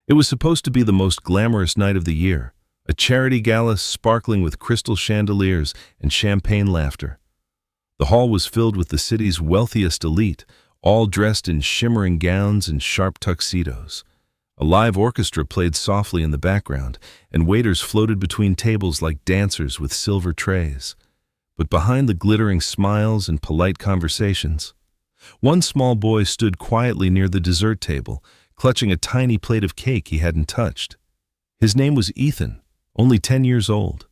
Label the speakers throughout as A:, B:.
A: It was supposed to be the most glamorous night of the year, a charity gala sparkling with crystal chandeliers and champagne laughter. The hall was filled with the city's wealthiest elite, all dressed in shimmering gowns and sharp tuxedos. A live orchestra played softly in the background, and waiters floated between tables like dancers with silver trays. But behind the glittering smiles and polite conversations, one small boy stood quietly near the dessert table, clutching a tiny plate of cake he hadn't touched. His name was Ethan, only 10 years old.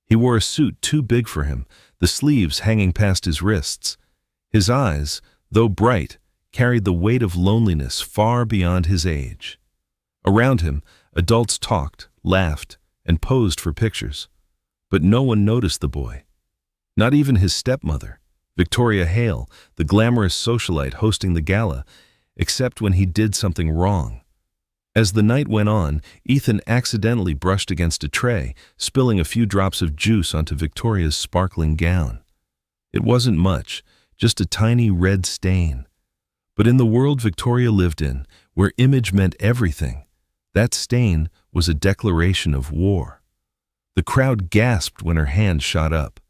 A: He wore a suit too big for him, the sleeves hanging past his wrists. His eyes, though bright, carried the weight of loneliness far beyond his age. Around him, adults talked, laughed, and posed for pictures. But no one noticed the boy. Not even his stepmother, Victoria Hale, the glamorous socialite hosting the gala, except when he did something wrong. As the night went on, Ethan accidentally brushed against a tray, spilling a few drops of juice onto Victoria's sparkling gown. It wasn't much, just a tiny red stain. But in the world Victoria lived in, where image meant everything, that stain was a declaration of war. The crowd gasped when her hand shot up.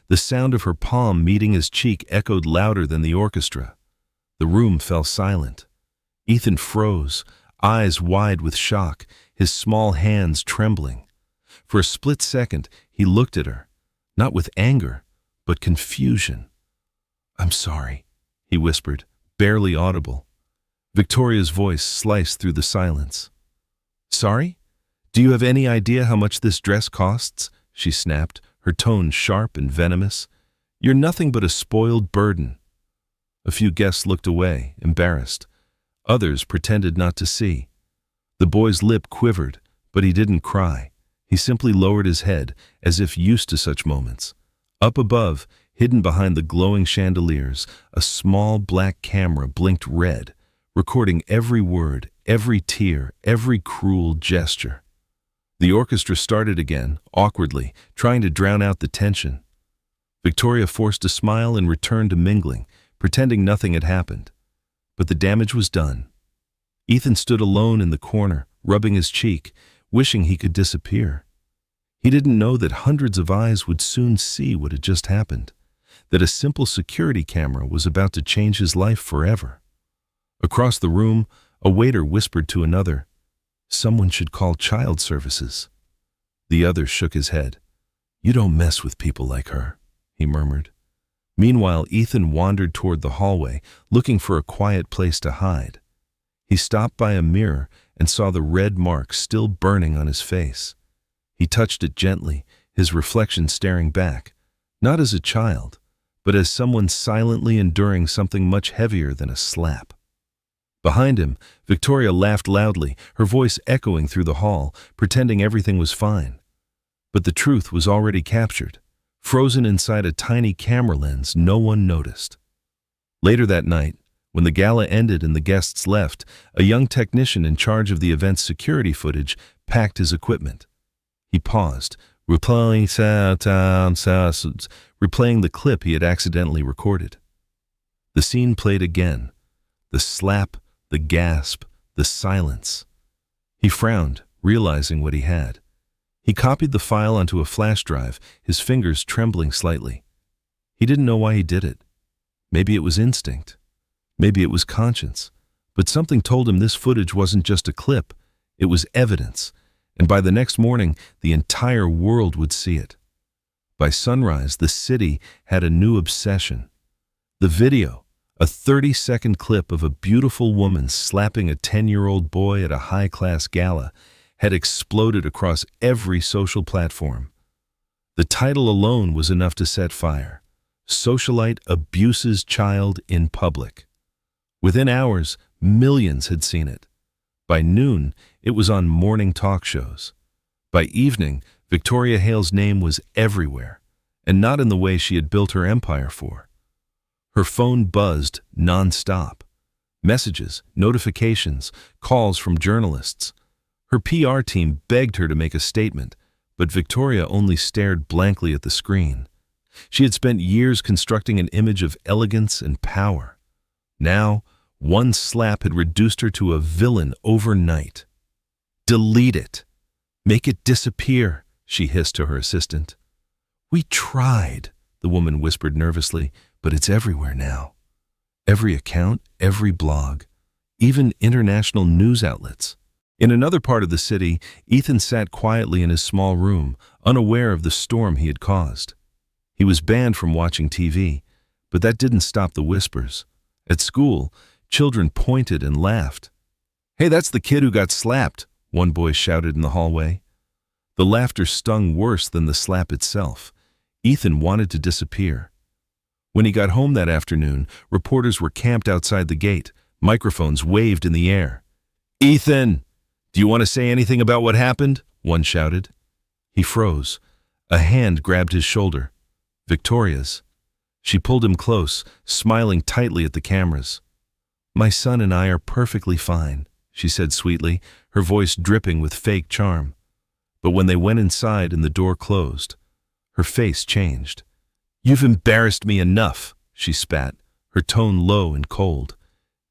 A: The sound of her palm meeting his cheek echoed louder than the orchestra. The room fell silent. Ethan froze, eyes wide with shock, his small hands trembling. For a split second, he looked at her, not with anger, but confusion. "I'm sorry," he whispered, barely audible. Victoria's voice sliced through the silence. "Sorry? Do you have any idea how much this dress costs?" she snapped, her tone sharp and venomous. "You're nothing but a spoiled burden." A few guests looked away, embarrassed. Others pretended not to see. The boy's lip quivered, but he didn't cry. He simply lowered his head, as if used to such moments. Up above, hidden behind the glowing chandeliers, a small black camera blinked red, recording every word, every tear, every cruel gesture. The orchestra started again, awkwardly, trying to drown out the tension. Victoria forced a smile and returned to mingling, pretending nothing had happened. But the damage was done. Ethan stood alone in the corner, rubbing his cheek, wishing he could disappear. He didn't know that hundreds of eyes would soon see what had just happened, that a simple security camera was about to change his life forever. Across the room, a waiter whispered to another, "Someone should call child services." The other shook his head. "You don't mess with people like her," he murmured. Meanwhile, Ethan wandered toward the hallway, looking for a quiet place to hide. He stopped by a mirror and saw the red mark still burning on his face. He touched it gently, his reflection staring back, not as a child, but as someone silently enduring something much heavier than a slap. Behind him, Victoria laughed loudly, her voice echoing through the hall, pretending everything was fine. But the truth was already captured. Frozen inside a tiny camera lens no one noticed. Later that night, when the gala ended and the guests left, a young technician in charge of the event's security footage packed his equipment. He paused, replaying the clip he had accidentally recorded. The scene played again. The slap, the gasp, the silence. He frowned, realizing what he had. He copied the file onto a flash drive, his fingers trembling slightly. He didn't know why he did it. Maybe it was instinct. Maybe it was conscience. But something told him this footage wasn't just a clip. It was evidence. And by the next morning, the entire world would see it. By sunrise, the city had a new obsession. The video, a 30-second clip of a beautiful woman slapping a 10-year-old boy at a high-class gala, had exploded across every social platform. The title alone was enough to set fire. Socialite abuses child in public. Within hours, millions had seen it. By noon, it was on morning talk shows. By evening, Victoria Hale's name was everywhere, and not in the way she had built her empire for. Her phone buzzed non-stop. Messages, notifications, calls from journalists. Her PR team begged her to make a statement, but Victoria only stared blankly at the screen. She had spent years constructing an image of elegance and power. Now, one slap had reduced her to a villain overnight. Delete it. Make it disappear, she hissed to her assistant. We tried, the woman whispered nervously, but it's everywhere now. Every account, every blog, even international news outlets. In another part of the city, Ethan sat quietly in his small room, unaware of the storm he had caused. He was banned from watching TV, but that didn't stop the whispers. At school, children pointed and laughed. Hey, that's the kid who got slapped, one boy shouted in the hallway. The laughter stung worse than the slap itself. Ethan wanted to disappear. When he got home that afternoon, reporters were camped outside the gate. Microphones waved in the air. Ethan, do you want to say anything about what happened? One shouted. He froze. A hand grabbed his shoulder. Victoria's. She pulled him close, smiling tightly at the cameras. My son and I are perfectly fine, she said sweetly, her voice dripping with fake charm. But when they went inside and the door closed, her face changed. You've embarrassed me enough, she spat, her tone low and cold.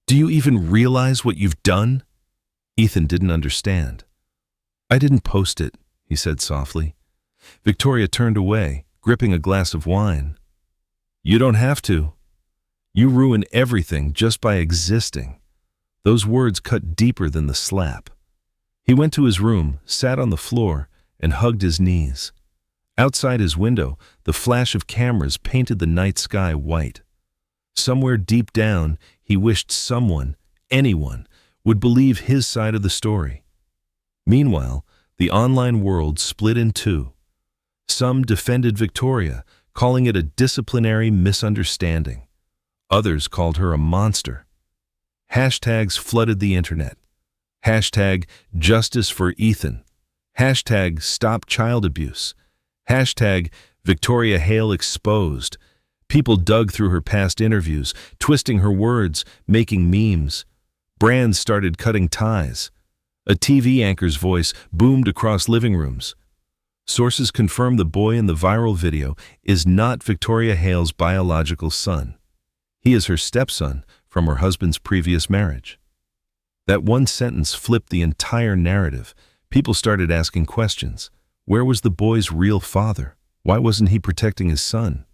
A: Do you even realize what you've done? Ethan didn't understand. I didn't post it, he said softly. Victoria turned away, gripping a glass of wine. You don't have to. You ruin everything just by existing. Those words cut deeper than the slap. He went to his room, sat on the floor, and hugged his knees. Outside his window, the flash of cameras painted the night sky white. Somewhere deep down, he wished someone, anyone, would believe his side of the story. Meanwhile, the online world split in two. Some defended Victoria, calling it a disciplinary misunderstanding. Others called her a monster. Hashtags flooded the internet. Hashtag justice for Ethan. Hashtag stop child abuse. Hashtag Victoria Hale exposed. People dug through her past interviews, twisting her words, making memes. Brands started cutting ties. A TV anchor's voice boomed across living rooms. Sources confirm the boy in the viral video is not Victoria Hale's biological son. He is her stepson from her husband's previous marriage. That one sentence flipped the entire narrative. People started asking questions. Where was the boy's real father? Why wasn't he protecting his son?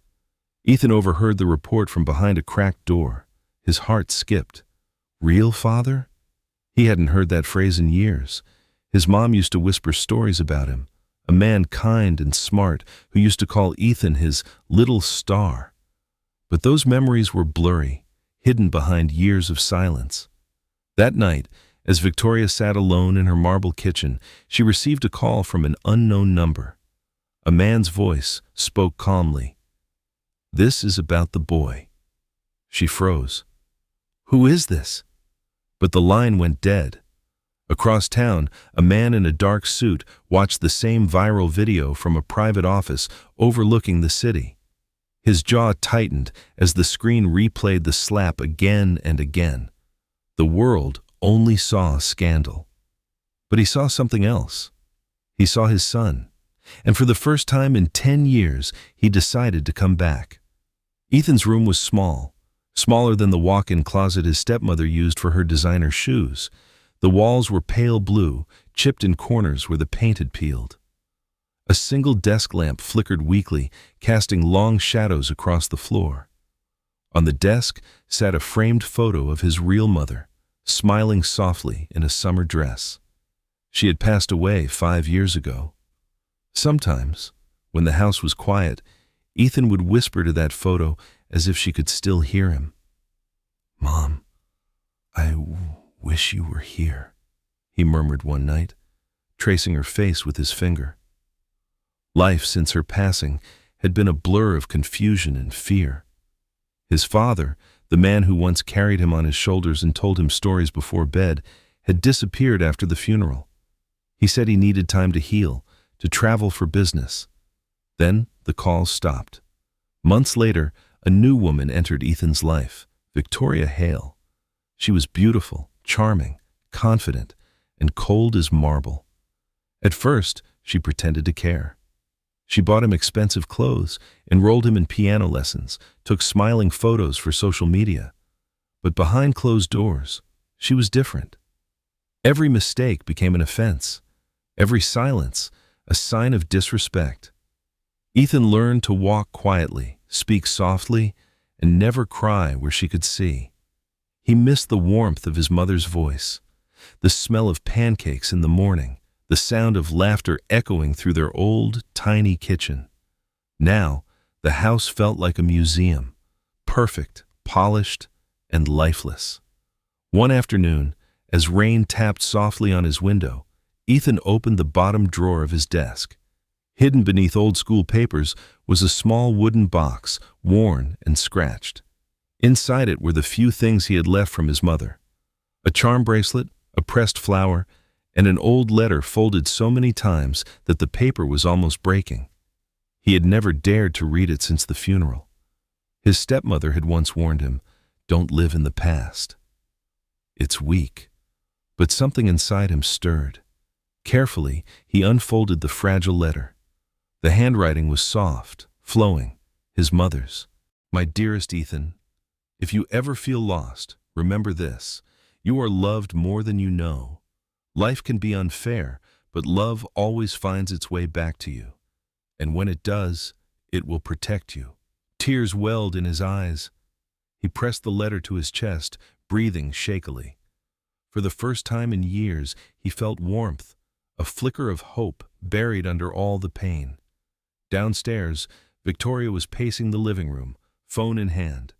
A: Ethan overheard the report from behind a cracked door. His heart skipped. Real father? He hadn't heard that phrase in years. His mom used to whisper stories about him, a man kind and smart who used to call Ethan his little star. But those memories were blurry, hidden behind years of silence. That night, as Victoria sat alone in her marble kitchen, she received a call from an unknown number. A man's voice spoke calmly. This is about the boy. She froze. Who is this? But the line went dead. Across town, a man in a dark suit watched the same viral video from a private office overlooking the city. His jaw tightened as the screen replayed the slap again and again. The world only saw a scandal. But he saw something else. He saw his son. And for the first time in 10 years, he decided to come back. Ethan's room was small, smaller than the walk-in closet his stepmother used for her designer shoes. The walls were pale blue, chipped in corners where the paint had peeled. A single desk lamp flickered weakly, casting long shadows across the floor. On the desk sat a framed photo of his real mother, smiling softly in a summer dress. She had passed away 5 years ago. Sometimes, when the house was quiet, Ethan would whisper to that photo as if she could still hear him. Mom, I wish you were here, he murmured one night, tracing her face with his finger. Life since her passing had been a blur of confusion and fear. His father, the man who once carried him on his shoulders and told him stories before bed, had disappeared after the funeral. He said he needed time to heal, to travel for business. Then the calls stopped. Months later, a new woman entered Ethan's life, Victoria Hale. She was beautiful, charming, confident, and cold as marble. At first, she pretended to care. She bought him expensive clothes, enrolled him in piano lessons, took smiling photos for social media. But behind closed doors, she was different. Every mistake became an offense, every silence a sign of disrespect. Ethan learned to walk quietly, speak softly, and never cry where she could see. He missed the warmth of his mother's voice, the smell of pancakes in the morning, the sound of laughter echoing through their old, tiny kitchen. Now, the house felt like a museum, perfect, polished, and lifeless. One afternoon, as rain tapped softly on his window, Ethan opened the bottom drawer of his desk. Hidden beneath old-school papers was a small wooden box, worn and scratched. Inside it were the few things he had left from his mother: a charm bracelet, a pressed flower, and an old letter folded so many times that the paper was almost breaking. He had never dared to read it since the funeral. His stepmother had once warned him, "Don't live in the past. It's weak." But something inside him stirred. Carefully, he unfolded the fragile letter. The handwriting was soft, flowing, his mother's. "My dearest Ethan, if you ever feel lost, remember this: you are loved more than you know. Life can be unfair, but love always finds its way back to you. And when it does, it will protect you." Tears welled in his eyes. He pressed the letter to his chest, breathing shakily. For the first time in years, he felt warmth, a flicker of hope buried under all the pain. Downstairs, Victoria was pacing the living room, phone in hand.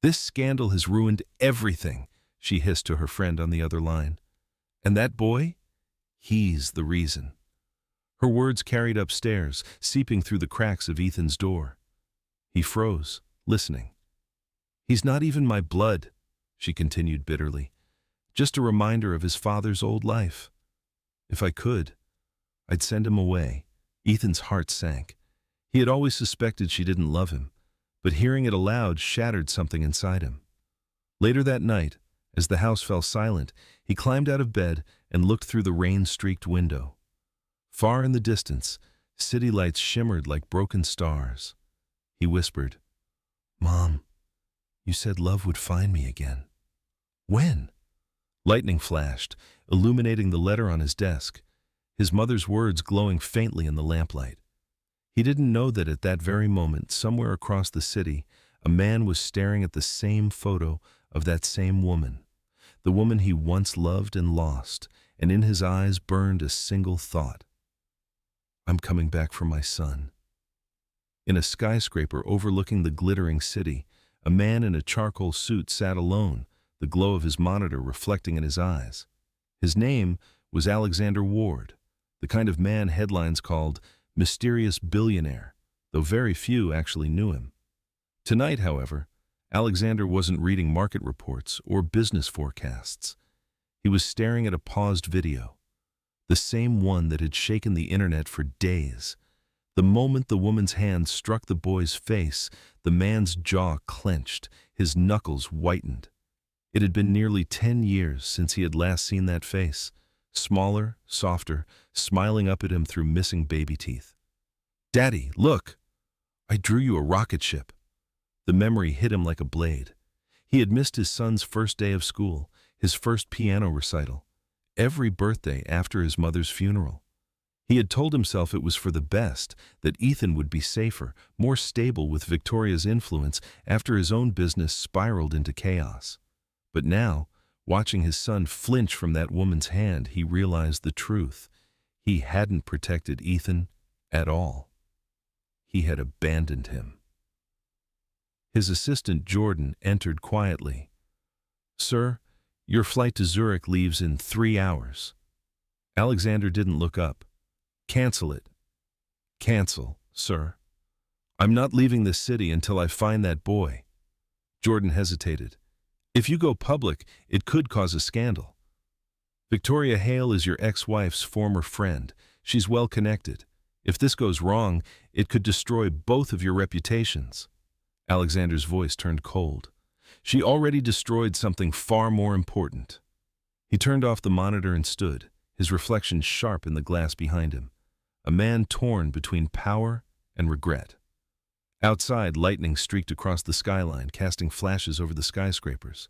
A: "This scandal has ruined everything," she hissed to her friend on the other line. "And that boy? He's the reason." Her words carried upstairs, seeping through the cracks of Ethan's door. He froze, listening. "He's not even my blood," she continued bitterly. "Just a reminder of his father's old life. If I could, I'd send him away." Ethan's heart sank. He had always suspected she didn't love him, but hearing it aloud shattered something inside him. Later that night, as the house fell silent, he climbed out of bed and looked through the rain-streaked window. Far in the distance, city lights shimmered like broken stars. He whispered, "Mom, you said love would find me again. When?" Lightning flashed, illuminating the letter on his desk, his mother's words glowing faintly in the lamplight. He didn't know that at that very moment, somewhere across the city, a man was staring at the same photo of that same woman, the woman he once loved and lost, and in his eyes burned a single thought: "I'm coming back for my son." In a skyscraper overlooking the glittering city, a man in a charcoal suit sat alone, the glow of his monitor reflecting in his eyes. His name was Alexander Ward, the kind of man headlines called mysterious billionaire, though very few actually knew him. Tonight, however, Alexander wasn't reading market reports or business forecasts. He was staring at a paused video, the same one that had shaken the internet for days. The moment the woman's hand struck the boy's face, the man's jaw clenched, his knuckles whitened. It had been nearly 10 years since he had last seen that face, smaller, softer, smiling up at him through missing baby teeth. "Daddy, look! I drew you a rocket ship." The memory hit him like a blade. He had missed his son's first day of school, his first piano recital, every birthday after his mother's funeral. He had told himself it was for the best, that Ethan would be safer, more stable with Victoria's influence after his own business spiraled into chaos. But now, watching his son flinch from that woman's hand, he realized the truth. He hadn't protected Ethan at all. He had abandoned him. His assistant Jordan entered quietly. "Sir, your flight to Zurich leaves in 3 hours." Alexander didn't look up. "Cancel it." "Cancel, sir. I'm not leaving this city until I find that boy." Jordan hesitated. "If you go public, it could cause a scandal. Victoria Hale is your ex-wife's former friend. She's well connected. If this goes wrong, it could destroy both of your reputations." Alexander's voice turned cold. "She already destroyed something far more important." He turned off the monitor and stood, his reflection sharp in the glass behind him. A man torn between power and regret. Outside, lightning streaked across the skyline, casting flashes over the skyscrapers.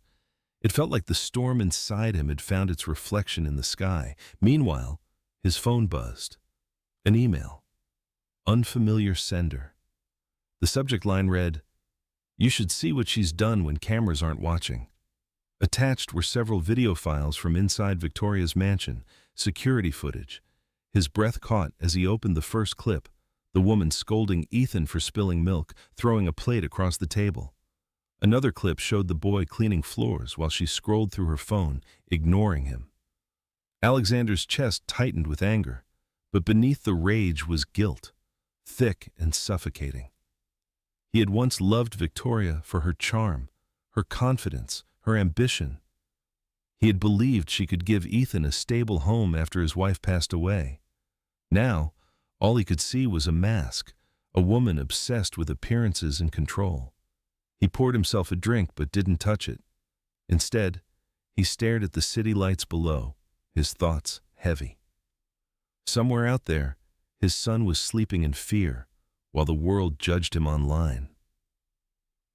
A: It felt like the storm inside him had found its reflection in the sky. Meanwhile, his phone buzzed. An email. Unfamiliar sender. The subject line read, "You should see what she's done when cameras aren't watching." Attached were several video files from inside Victoria's mansion, security footage. His breath caught as he opened the first clip, the woman scolding Ethan for spilling milk, throwing a plate across the table. Another clip showed the boy cleaning floors while she scrolled through her phone, ignoring him. Alexander's chest tightened with anger, but beneath the rage was guilt, thick and suffocating. He had once loved Victoria for her charm, her confidence, her ambition. He had believed she could give Ethan a stable home after his wife passed away. Now, all he could see was a mask, a woman obsessed with appearances and control. He poured himself a drink but didn't touch it. Instead, he stared at the city lights below, his thoughts heavy. Somewhere out there, his son was sleeping in fear, while the world judged him online.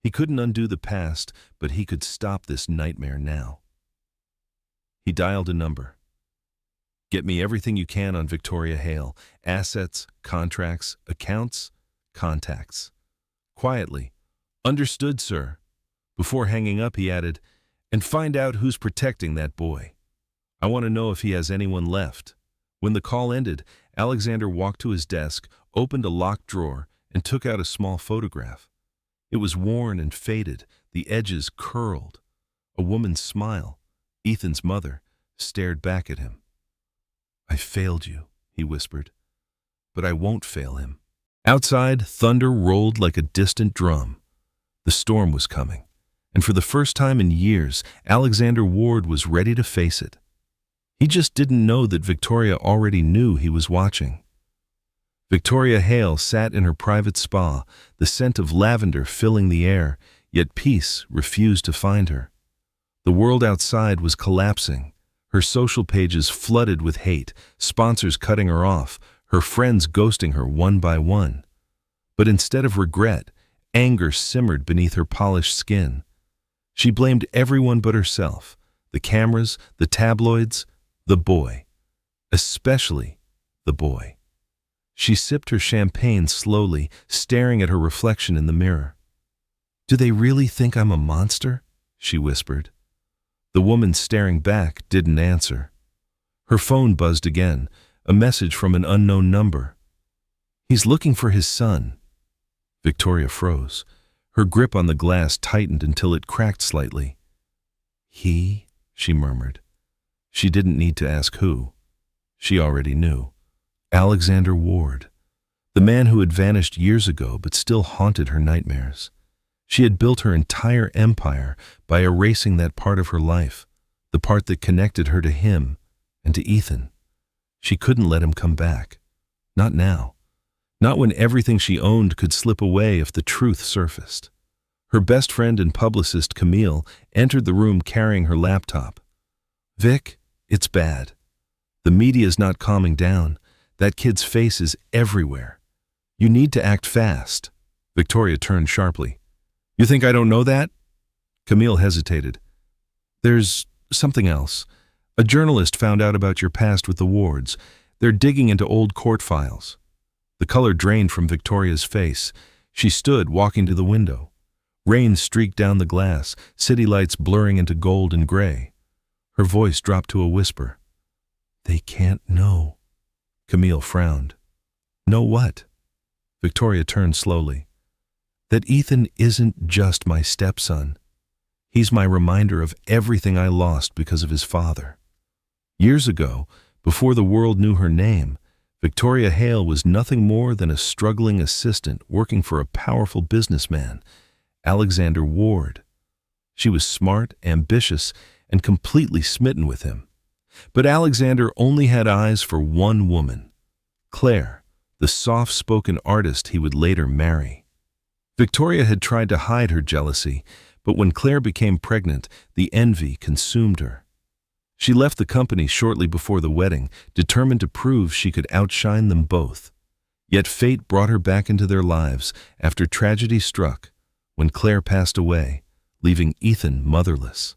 A: He couldn't undo the past, but he could stop this nightmare now. He dialed a number. "Get me everything you can on Victoria Hale. Assets, contracts, accounts, contacts." Quietly, "Understood, sir." Before hanging up, he added, "And find out who's protecting that boy. I want to know if he has anyone left." When the call ended, Alexander walked to his desk, opened a locked drawer, and took out a small photograph. It was worn and faded, the edges curled. A woman's smile, Ethan's mother, stared back at him. "I failed you," he whispered, "but I won't fail him." Outside, thunder rolled like a distant drum. The storm was coming, and for the first time in years, Alexander Ward was ready to face it. He just didn't know that Victoria already knew he was watching. Victoria Hale sat in her private spa, the scent of lavender filling the air, yet peace refused to find her. The world outside was collapsing, her social pages flooded with hate, sponsors cutting her off, her friends ghosting her one by one. But instead of regret, anger simmered beneath her polished skin. She blamed everyone but herself, the cameras, the tabloids, the boy. Especially the boy. She sipped her champagne slowly, staring at her reflection in the mirror. "Do they really think I'm a monster?" she whispered. The woman staring back didn't answer. Her phone buzzed again, a message from an unknown number. "He's looking for his son." Victoria froze. Her grip on the glass tightened until it cracked slightly. "He?" she murmured. She didn't need to ask who. She already knew. Alexander Ward, the man who had vanished years ago but still haunted her nightmares. She had built her entire empire by erasing that part of her life, the part that connected her to him and to Ethan. She couldn't let him come back. Not now. Not when everything she owned could slip away if the truth surfaced. Her best friend and publicist, Camille, entered the room carrying her laptop. "Vic, it's bad. The media's not calming down. That kid's face is everywhere. You need to act fast." Victoria turned sharply. "You think I don't know that?" Camille hesitated. "There's something else. A journalist found out about your past with the Wards. They're digging into old court files." The color drained from Victoria's face. She stood, walking to the window. Rain streaked down the glass, city lights blurring into gold and gray. Her voice dropped to a whisper. "They can't know." Camille frowned. "Know what?" Victoria turned slowly. "That Ethan isn't just my stepson. He's my reminder of everything I lost because of his father." Years ago, before the world knew her name, Victoria Hale was nothing more than a struggling assistant working for a powerful businessman, Alexander Ward. She was smart, ambitious, and completely smitten with him. But Alexander only had eyes for one woman, Claire, the soft-spoken artist he would later marry. Victoria had tried to hide her jealousy, but when Claire became pregnant, the envy consumed her. She left the company shortly before the wedding, determined to prove she could outshine them both. Yet fate brought her back into their lives after tragedy struck, when Claire passed away, leaving Ethan motherless.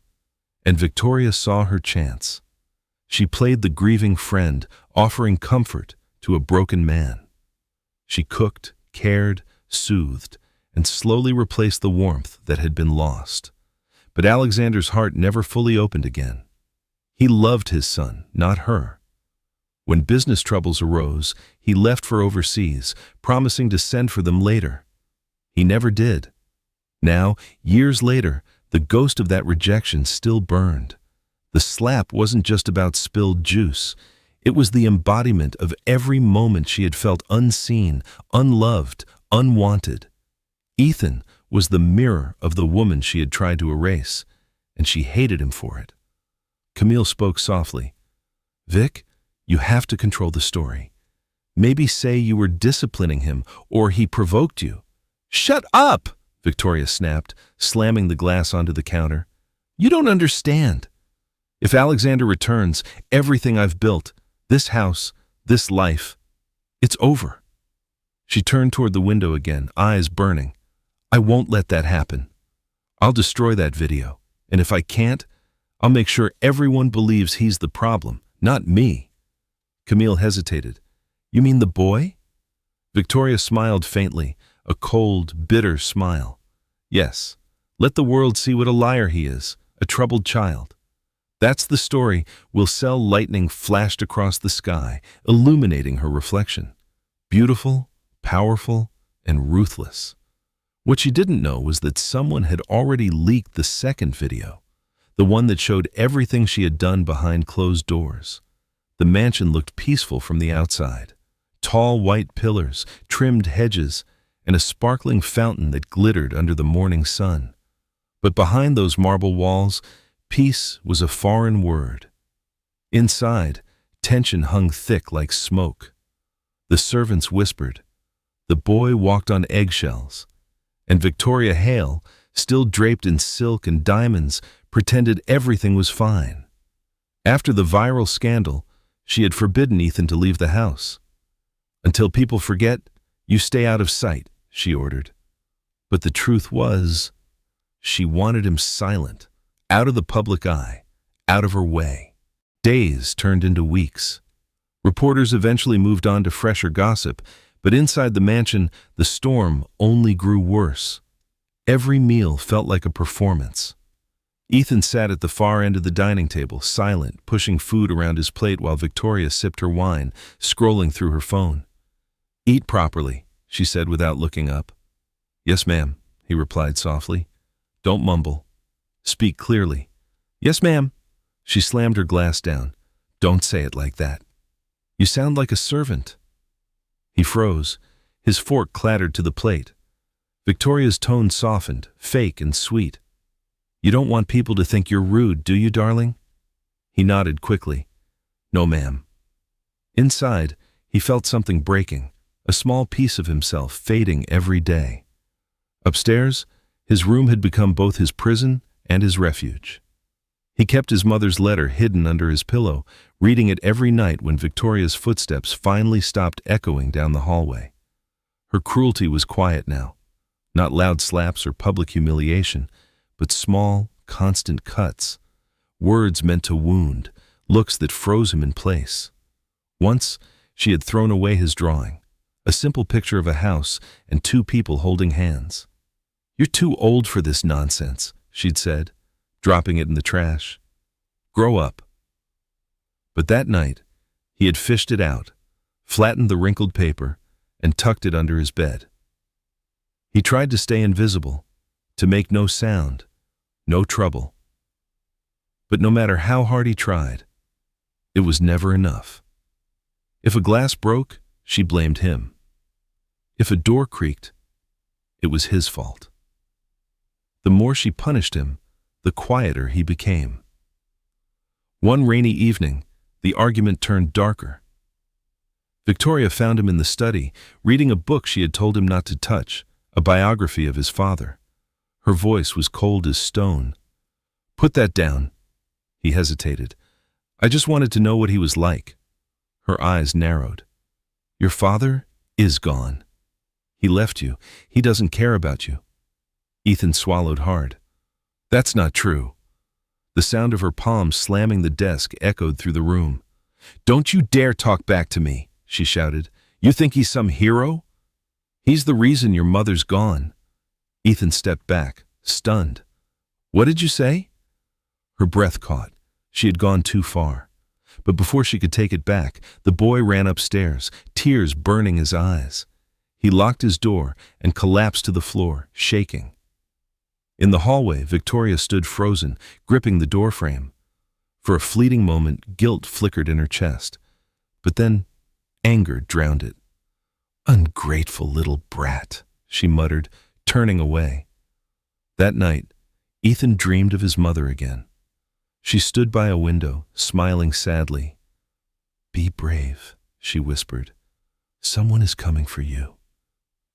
A: And Victoria saw her chance. She played the grieving friend, offering comfort to a broken man. She cooked, cared, soothed, and slowly replaced the warmth that had been lost. But Alexander's heart never fully opened again. He loved his son, not her. When business troubles arose, he left for overseas, promising to send for them later. He never did. Now, years later, the ghost of that rejection still burned. The slap wasn't just about spilled juice. It was the embodiment of every moment she had felt unseen, unloved, unwanted. Ethan was the mirror of the woman she had tried to erase, and she hated him for it. Camille spoke softly. "Vic, you have to control the story. Maybe say you were disciplining him or he provoked you." "Shut up!" Victoria snapped, slamming the glass onto the counter. "You don't understand. If Alexander returns, everything I've built, this house, this life, it's over." She turned toward the window again, eyes burning. "I won't let that happen. I'll destroy that video, and if I can't, I'll make sure everyone believes he's the problem, not me." Camille hesitated. "You mean the boy?" Victoria smiled faintly, a cold, bitter smile. "Yes, let the world see what a liar he is, a troubled child. That's the story will sell." Lightning flashed across the sky, illuminating her reflection. Beautiful, powerful, and ruthless. What she didn't know was that someone had already leaked the second video, the one that showed everything she had done behind closed doors. The mansion looked peaceful from the outside. Tall white pillars, trimmed hedges, and a sparkling fountain that glittered under the morning sun. But behind those marble walls, peace was a foreign word. Inside, tension hung thick like smoke. The servants whispered. The boy walked on eggshells. And Victoria Hale, still draped in silk and diamonds, pretended everything was fine. After the viral scandal, she had forbidden Ethan to leave the house. "Until people forget, you stay out of sight," she ordered. But the truth was, she wanted him silent, out of the public eye, out of her way. Days turned into weeks. Reporters eventually moved on to fresher gossip, but inside the mansion, the storm only grew worse. Every meal felt like a performance. Ethan sat at the far end of the dining table, silent, pushing food around his plate while Victoria sipped her wine, scrolling through her phone. "Eat properly," she said without looking up. "Yes, ma'am," he replied softly. "Don't mumble. Speak clearly." "Yes, ma'am." She slammed her glass down. "Don't say it like that. You sound like a servant." He froze. His fork clattered to the plate. Victoria's tone softened, fake and sweet. "You don't want people to think you're rude, do you, darling?" He nodded quickly. "No, ma'am." Inside, he felt something breaking, a small piece of himself fading every day. Upstairs, his room had become both his prison and his refuge. He kept his mother's letter hidden under his pillow, reading it every night when Victoria's footsteps finally stopped echoing down the hallway. Her cruelty was quiet now, not loud slaps or public humiliation, but small, constant cuts, words meant to wound, looks that froze him in place. Once, she had thrown away his drawing, a simple picture of a house and two people holding hands. "You're too old for this nonsense," she'd said, dropping it in the trash. "Grow up." But that night, he had fished it out, flattened the wrinkled paper, and tucked it under his bed. He tried to stay invisible, to make no sound, no trouble. But no matter how hard he tried, it was never enough. If a glass broke, she blamed him. If a door creaked, it was his fault. The more she punished him, the quieter he became. One rainy evening, the argument turned darker. Victoria found him in the study, reading a book she had told him not to touch, a biography of his father. Her voice was cold as stone. "Put that down." He hesitated. "I just wanted to know what he was like." Her eyes narrowed. "Your father is gone. He left you. He doesn't care about you." Ethan swallowed hard. "That's not true." The sound of her palms slamming the desk echoed through the room. "Don't you dare talk back to me," she shouted. "You think he's some hero? He's the reason your mother's gone." Ethan stepped back, stunned. "What did you say?" Her breath caught. She had gone too far. But before she could take it back, the boy ran upstairs, tears burning his eyes. He locked his door and collapsed to the floor, shaking. In the hallway, Victoria stood frozen, gripping the doorframe. For a fleeting moment, guilt flickered in her chest. But then, anger drowned it. "Ungrateful little brat," she muttered, turning away. That night, Ethan dreamed of his mother again. She stood by a window, smiling sadly. "Be brave," she whispered. "Someone is coming for you."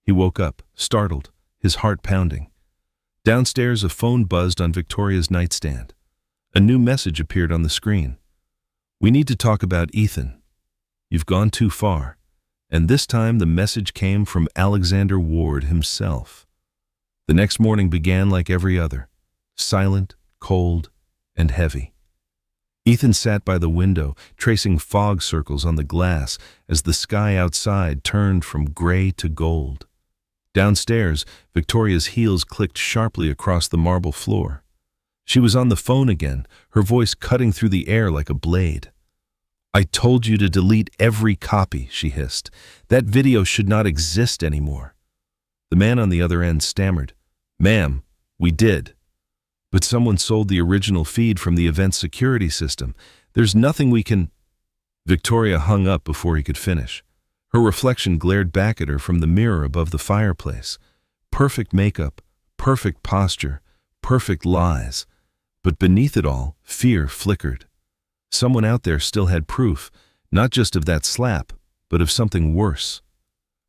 A: He woke up, startled, his heart pounding. Downstairs, a phone buzzed on Victoria's nightstand. A new message appeared on the screen. "We need to talk about Ethan. You've gone too far." And this time the message came from Alexander Ward himself. The next morning began like every other, silent, cold, and heavy. Ethan sat by the window, tracing fog circles on the glass as the sky outside turned from gray to gold. Downstairs, Victoria's heels clicked sharply across the marble floor. She was on the phone again, her voice cutting through the air like a blade. "I told you to delete every copy," she hissed. "That video should not exist anymore." The man on the other end stammered, "Ma'am, we did. But someone sold the original feed from the event security system. There's nothing we can—" Victoria hung up before he could finish. Her reflection glared back at her from the mirror above the fireplace. Perfect makeup, perfect posture, perfect lies. But beneath it all, fear flickered. Someone out there still had proof, not just of that slap, but of something worse.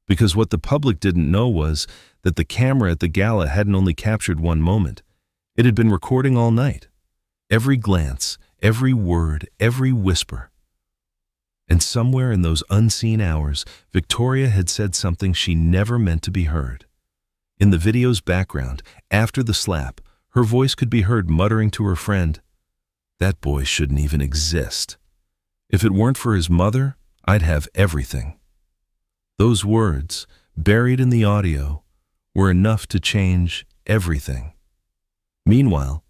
A: Because what the public didn't know was that the camera at the gala hadn't only captured one moment. It had been recording all night. Every glance, every word, every whisper. And somewhere in those unseen hours, Victoria had said something she never meant to be heard. In the video's background, after the slap, her voice could be heard muttering to her friend, "That boy shouldn't even exist. If it weren't for his mother, I'd have everything." Those words, buried in the audio, were enough to change everything. Meanwhile,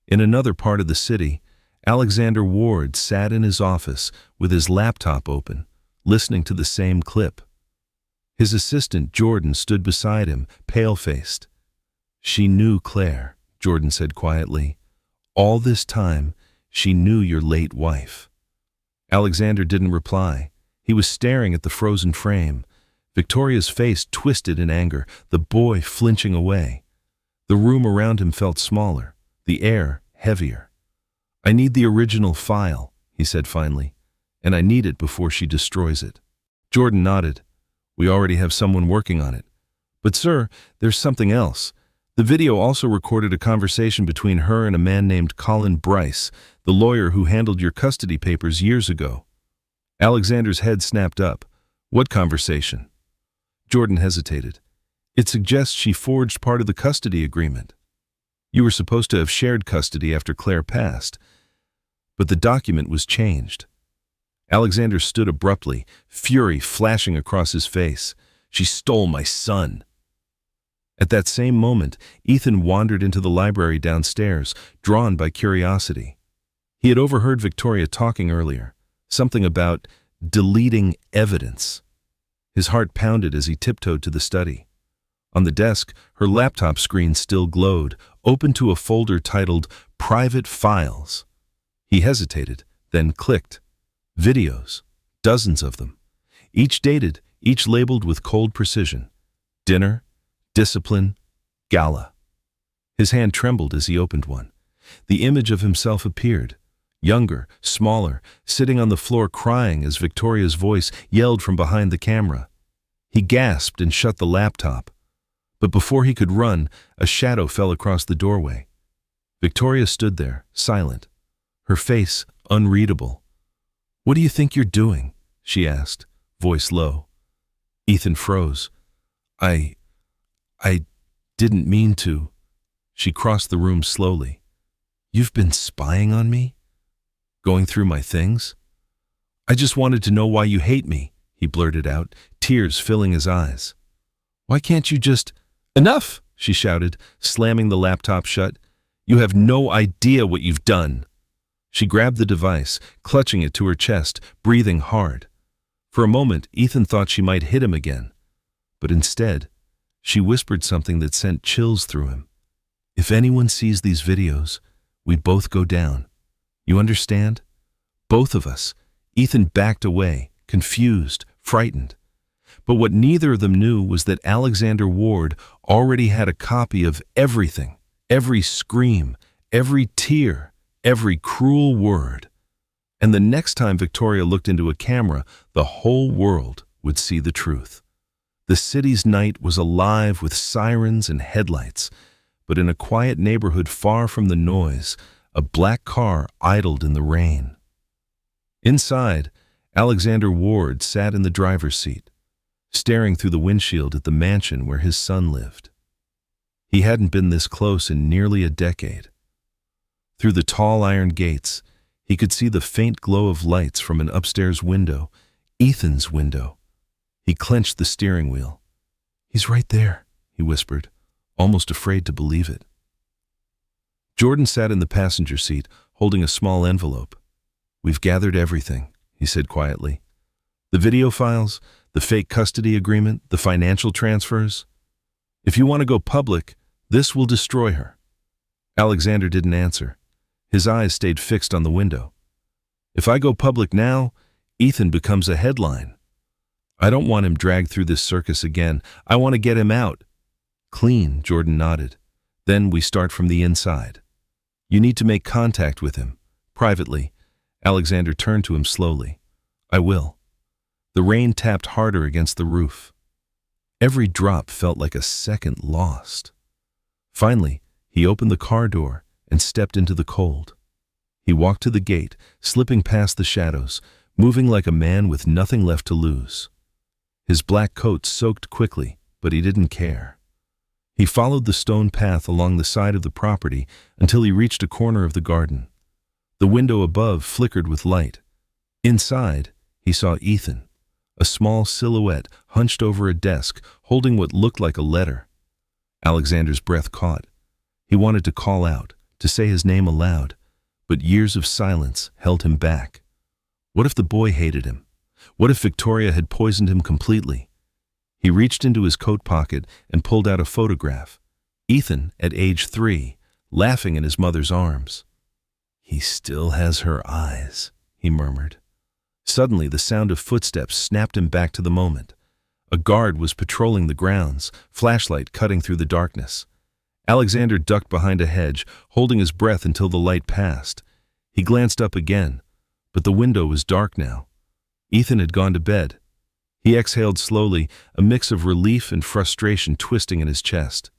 A: in another part of the city, Alexander Ward sat in his office with his laptop open, listening to the same clip. His assistant, Jordan, stood beside him, pale-faced. "She knew Claire," Jordan said quietly. "All this time, she knew your late wife." Alexander didn't reply. He was staring at the frozen frame. Victoria's face twisted in anger, the boy flinching away. The room around him felt smaller, the air heavier. "I need the original file," he said finally, "and I need it before she destroys it." Jordan nodded. "We already have someone working on it. But sir, there's something else. The video also recorded a conversation between her and a man named Colin Bryce, the lawyer who handled your custody papers years ago." Alexander's head snapped up. "What conversation?" Jordan hesitated. "It suggests she forged part of the custody agreement. You were supposed to have shared custody after Claire passed, but the document was changed." Alexander stood abruptly, fury flashing across his face. "She stole my son." At that same moment, Ethan wandered into the library downstairs, drawn by curiosity. He had overheard Victoria talking earlier, something about deleting evidence. His heart pounded as he tiptoed to the study. On the desk, her laptop screen still glowed, open to a folder titled Private Files. He hesitated, then clicked. Videos, dozens of them. Each dated, each labeled with cold precision. Dinner, discipline, gala. His hand trembled as he opened one. The image of himself appeared, younger, smaller, sitting on the floor crying as Victoria's voice yelled from behind the camera. He gasped and shut the laptop. But before he could run, a shadow fell across the doorway. Victoria stood there, silent, her face unreadable. "What do you think you're doing?" she asked, voice low. Ethan froze. I didn't mean to." She crossed the room slowly. You've been spying on me? Going through my things? I just wanted to know why you hate me, he blurted out, tears filling his eyes. Why can't you just— Enough, she shouted, slamming the laptop shut. You have no idea what you've done. She grabbed the device, clutching it to her chest, breathing hard. For a moment, Ethan thought she might hit him again. But instead, she whispered something that sent chills through him. If anyone sees these videos, we both go down. You understand? Both of us. Ethan backed away, confused, frightened. But what neither of them knew was that Alexander Ward already had a copy of everything, every scream, every tear, every cruel word. And the next time Victoria looked into a camera, the whole world would see the truth. The city's night was alive with sirens and headlights, but in a quiet neighborhood far from the noise, a black car idled in the rain. Inside, Alexander Ward sat in the driver's seat, staring through the windshield at the mansion where his son lived. He hadn't been this close in nearly a decade. Through the tall iron gates, he could see the faint glow of lights from an upstairs window, Ethan's window. He clenched the steering wheel. He's right there, he whispered, almost afraid to believe it. Jordan sat in the passenger seat, holding a small envelope. We've gathered everything, he said quietly. The video files, the fake custody agreement, the financial transfers. If you want to go public, this will destroy her. Alexander didn't answer. His eyes stayed fixed on the window. If I go public now, Ethan becomes a headline. I don't want him dragged through this circus again. I want to get him out. Clean, Jordan nodded. Then we start from the inside. You need to make contact with him. Privately, Alexander turned to him slowly. I will. The rain tapped harder against the roof. Every drop felt like a second lost. Finally, he opened the car door and stepped into the cold. He walked to the gate, slipping past the shadows, moving like a man with nothing left to lose. His black coat soaked quickly, but he didn't care. He followed the stone path along the side of the property until he reached a corner of the garden. The window above flickered with light. Inside, he saw Ethan, a small silhouette hunched over a desk, holding what looked like a letter. Alexander's breath caught. He wanted to call out, to say his name aloud, but years of silence held him back. What if the boy hated him? What if Victoria had poisoned him completely? He reached into his coat pocket and pulled out a photograph. Ethan, at age 3, laughing in his mother's arms. He still has her eyes, he murmured. Suddenly, the sound of footsteps snapped him back to the moment. A guard was patrolling the grounds, flashlight cutting through the darkness. Alexander ducked behind a hedge, holding his breath until the light passed. He glanced up again, but the window was dark now. Ethan had gone to bed. He exhaled slowly, a mix of relief and frustration twisting in his chest.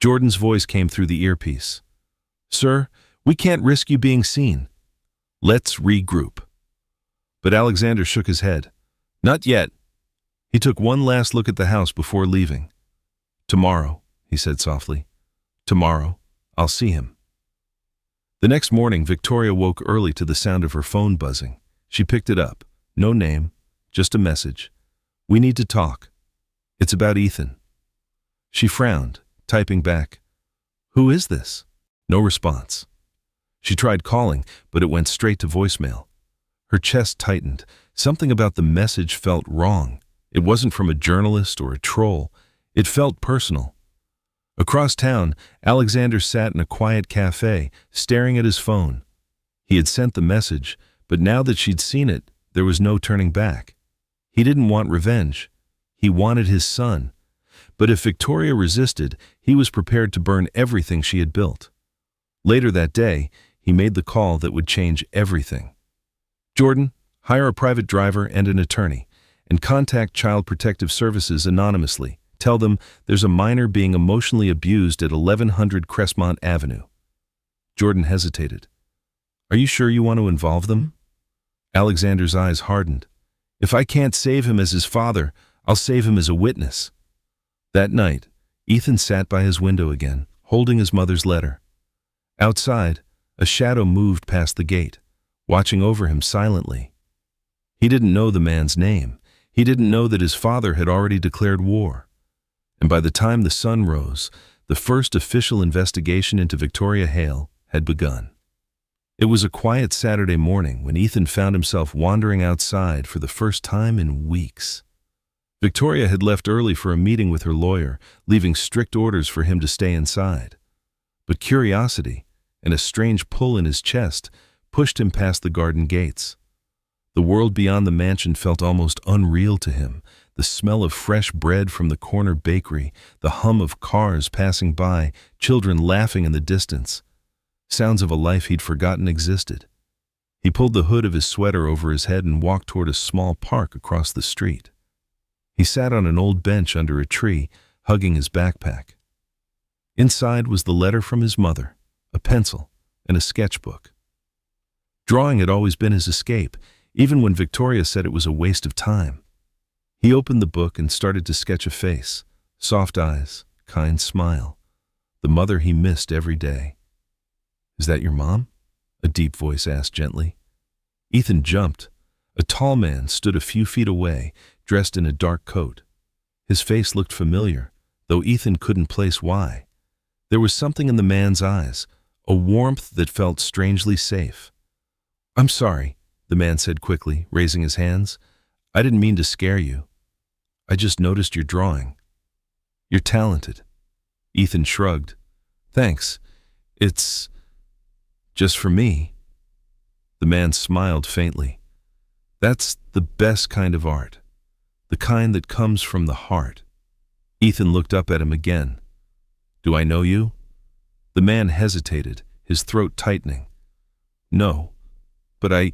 A: Jordan's voice came through the earpiece. Sir, we can't risk you being seen. Let's regroup. But Alexander shook his head. Not yet. He took one last look at the house before leaving. Tomorrow, he said softly. Tomorrow, I'll see him. The next morning, Victoria woke early to the sound of her phone buzzing. She picked it up. No name, just a message. We need to talk. It's about Ethan. She frowned, typing back. Who is this? No response. She tried calling, but it went straight to voicemail. Her chest tightened. Something about the message felt wrong. It wasn't from a journalist or a troll. It felt personal. Across town, Alexander sat in a quiet cafe, staring at his phone. He had sent the message, but now that she'd seen it, there was no turning back. He didn't want revenge. He wanted his son. But if Victoria resisted, he was prepared to burn everything she had built. Later that day, he made the call that would change everything. Jordan, hire a private driver and an attorney, and contact Child Protective Services anonymously. Tell them there's a minor being emotionally abused at 1100 Crestmont Avenue. Jordan hesitated. Are you sure you want to involve them? Alexander's eyes hardened. If I can't save him as his father, I'll save him as a witness. That night, Ethan sat by his window again, holding his mother's letter. Outside, A shadow moved past the gate, watching over him silently. He didn't know the man's name. He didn't know that his father had already declared war. And by the time the sun rose, the first official investigation into Victoria Hale had begun. It was a quiet Saturday morning when Ethan found himself wandering outside for the first time in weeks. Victoria had left early for a meeting with her lawyer, leaving strict orders for him to stay inside. But curiosity and a strange pull in his chest pushed him past the garden gates. The world beyond the mansion felt almost unreal to him. The smell of fresh bread from the corner bakery, the hum of cars passing by, children laughing in the distance. Sounds of a life he'd forgotten existed. He pulled the hood of his sweater over his head and walked toward a small park across the street. He sat on an old bench under a tree, hugging his backpack. Inside was the letter from his mother, a pencil, and a sketchbook. Drawing had always been his escape, even when Victoria said it was a waste of time. He opened the book and started to sketch a face, soft eyes, kind smile, the mother he missed every day. "Is that your mom?" a deep voice asked gently. Ethan jumped. A tall man stood a few feet away, dressed in a dark coat. His face looked familiar, though Ethan couldn't place why. There was something in the man's eyes, a warmth that felt strangely safe. "I'm sorry," the man said quickly, raising his hands. "I didn't mean to scare you. I just noticed your drawing. You're talented." Ethan shrugged. "Thanks. It's just for me." The man smiled faintly. "That's the best kind of art, the kind that comes from the heart." Ethan looked up at him again. "Do I know you?" The man hesitated, his throat tightening. "No, but I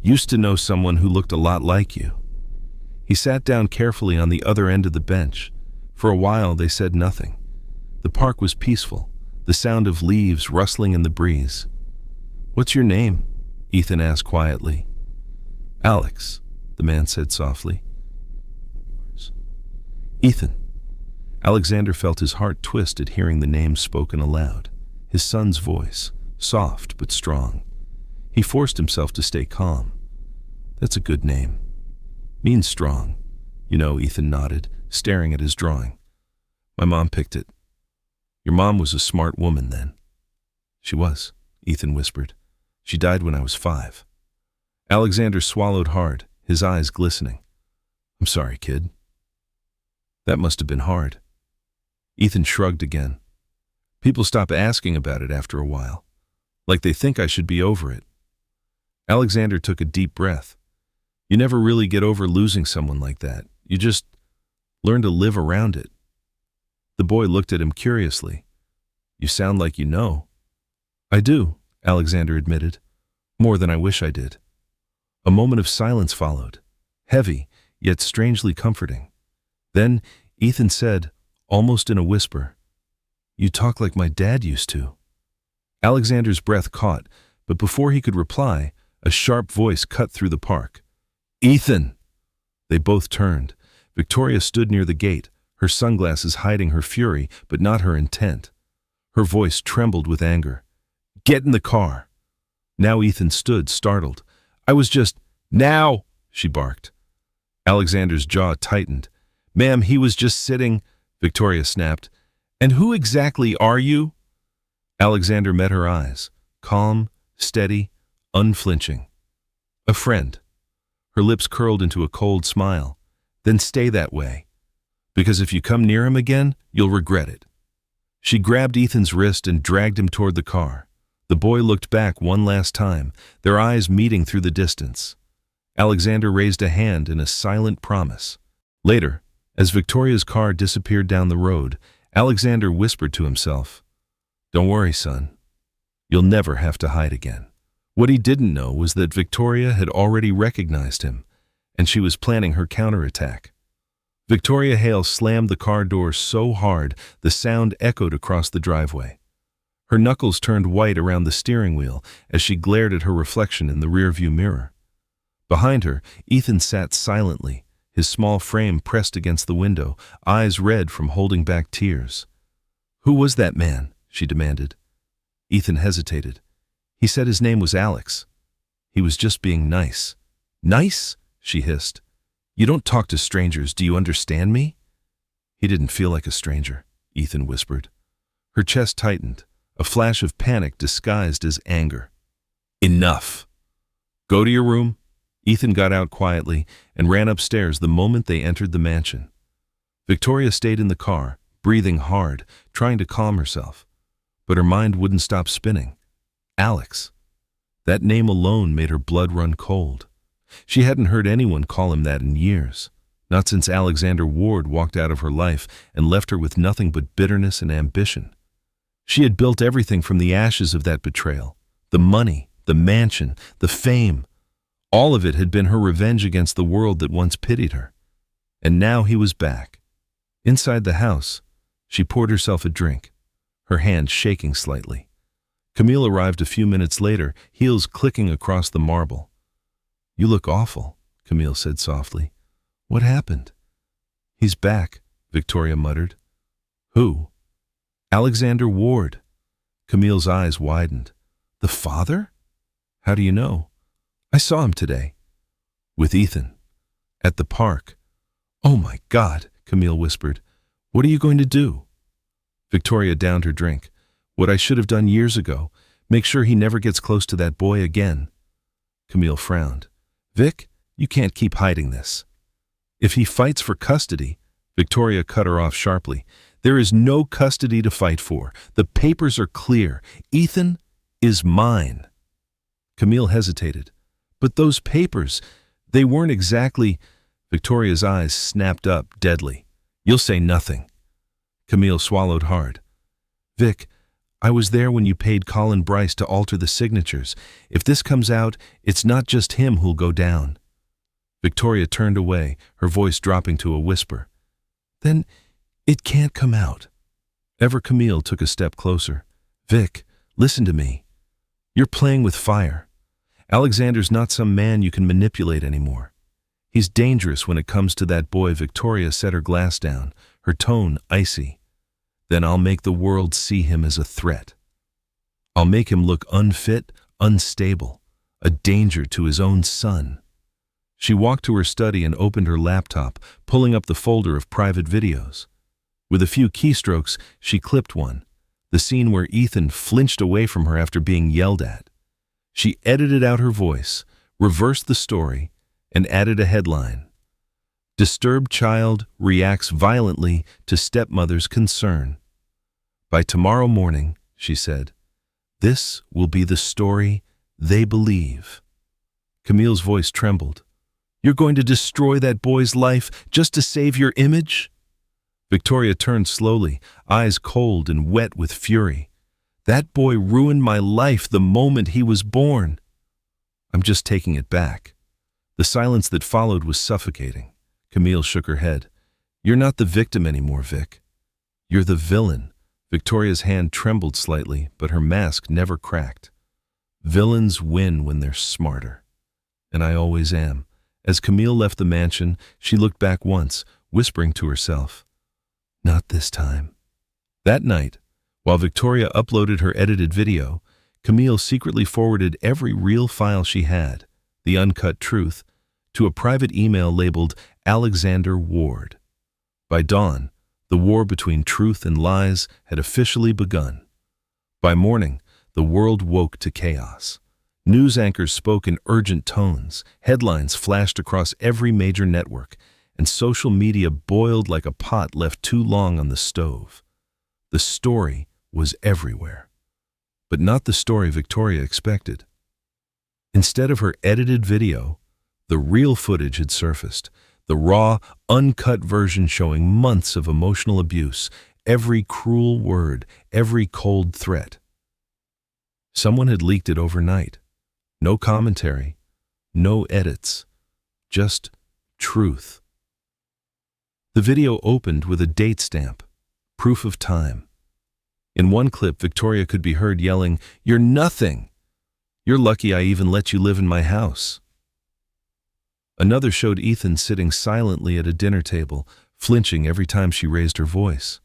A: used to know someone who looked a lot like you." He sat down carefully on the other end of the bench. For a while they said nothing. The park was peaceful, the sound of leaves rustling in the breeze. "What's your name?" Ethan asked quietly. "Alex," the man said softly. "Ethan." Alexander felt his heart twist at hearing the name spoken aloud, his son's voice, soft but strong. He forced himself to stay calm. "That's a good name. Means strong. You know," Ethan nodded, staring at his drawing. "My mom picked it." "Your mom was a smart woman then." "She was," Ethan whispered. "She died when I was 5. Alexander swallowed hard, his eyes glistening. "I'm sorry, kid. That must have been hard." Ethan shrugged again. "People stop asking about it after a while, like they think I should be over it." Alexander took a deep breath. "You never really get over losing someone like that. You just learn to live around it." The boy looked at him curiously. "You sound like you know." "I do," Alexander admitted. "More than I wish I did." A moment of silence followed, heavy, yet strangely comforting. Then Ethan said, almost in a whisper, "You talk like my dad used to." Alexander's breath caught, but before he could reply, a sharp voice cut through the park. "Ethan!" They both turned. Victoria stood near the gate, her sunglasses hiding her fury, but not her intent. Her voice trembled with anger. "Get in the car!" Now Ethan stood, startled. "I was just—" "Now!" she barked. Alexander's jaw tightened. "Ma'am, he was just sitting," Victoria snapped. "And who exactly are you?" Alexander met her eyes, calm, steady, unflinching. "A friend." Her lips curled into a cold smile. "Then stay that way. Because if you come near him again, you'll regret it." She grabbed Ethan's wrist and dragged him toward the car. The boy looked back one last time, their eyes meeting through the distance. Alexander raised a hand in a silent promise. Later, as Victoria's car disappeared down the road, Alexander whispered to himself, "Don't worry, son. You'll never have to hide again." What he didn't know was that Victoria had already recognized him, and she was planning her counterattack. Victoria Hale slammed the car door so hard the sound echoed across the driveway. Her knuckles turned white around the steering wheel as she glared at her reflection in the rearview mirror. Behind her, Ethan sat silently, his small frame pressed against the window, eyes red from holding back tears. "Who was that man?" she demanded. Ethan hesitated, He said his name was Alex. He was just being nice. Nice? She hissed. You don't talk to strangers, do you understand me? He didn't feel like a stranger, Ethan whispered. Her chest tightened, a flash of panic disguised as anger. Enough. Go to your room. Ethan got out quietly and ran upstairs the moment they entered the mansion. Victoria stayed in the car, breathing hard, trying to calm herself. But her mind wouldn't stop spinning. Alex. That name alone made her blood run cold. She hadn't heard anyone call him that in years, not since Alexander Ward walked out of her life and left her with nothing but bitterness and ambition. She had built everything from the ashes of that betrayal. The money, the mansion, the fame. All of it had been her revenge against the world that once pitied her. And now he was back. Inside the house, she poured herself a drink, her hand shaking slightly. Camille arrived a few minutes later, heels clicking across the marble. You look awful, Camille said softly. What happened? He's back, Victoria muttered. Who? Alexander Ward. Camille's eyes widened. The father? How do you know? I saw him today. With Ethan. At the park. Oh my God, Camille whispered. What are you going to do? Victoria downed her drink. What I should have done years ago. Make sure he never gets close to that boy again. Camille frowned. Vic, you can't keep hiding this. If he fights for custody, Victoria cut her off sharply. There is no custody to fight for. The papers are clear. Ethan is mine. Camille hesitated. But those papers, they weren't exactly... Victoria's eyes snapped up deadly. You'll say nothing. Camille swallowed hard. Vic, I was there when you paid Colin Bryce to alter the signatures. If this comes out, it's not just him who'll go down. Victoria turned away, her voice dropping to a whisper. Then it can't come out. Ever Camille took a step closer. Vic, listen to me. You're playing with fire. Alexander's not some man you can manipulate anymore. He's dangerous when it comes to that boy. Victoria set her glass down, her tone icy. Then I'll make the world see him as a threat. I'll make him look unfit, unstable, a danger to his own son. She walked to her study and opened her laptop, pulling up the folder of private videos. With a few keystrokes, she clipped one, the scene where Ethan flinched away from her after being yelled at. She edited out her voice, reversed the story, and added a headline. Disturbed child reacts violently to stepmother's concern. By tomorrow morning, she said, this will be the story they believe. Camille's voice trembled. You're going to destroy that boy's life just to save your image? Victoria turned slowly, eyes cold and wet with fury. That boy ruined my life the moment he was born. I'm just taking it back. The silence that followed was suffocating. Camille shook her head. You're not the victim anymore, Vic. You're the villain. Victoria's hand trembled slightly, but her mask never cracked. Villains win when they're smarter. And I always am. As Camille left the mansion, she looked back once, whispering to herself, not this time. That night, while Victoria uploaded her edited video, Camille secretly forwarded every real file she had, the uncut truth, to a private email labeled Alexander Ward. By dawn, the war between truth and lies had officially begun. By morning, the world woke to chaos. News anchors spoke in urgent tones, headlines flashed across every major network, and social media boiled like a pot left too long on the stove. The story was everywhere, but not the story Victoria expected. Instead of her edited video, the real footage had surfaced, the raw, uncut version showing months of emotional abuse, every cruel word, every cold threat. Someone had leaked it overnight. No commentary, no edits, just truth. The video opened with a date stamp, proof of time. In one clip, Victoria could be heard yelling, "You're nothing! You're lucky I even let you live in my house." Another showed Ethan sitting silently at a dinner table, flinching every time she raised her voice.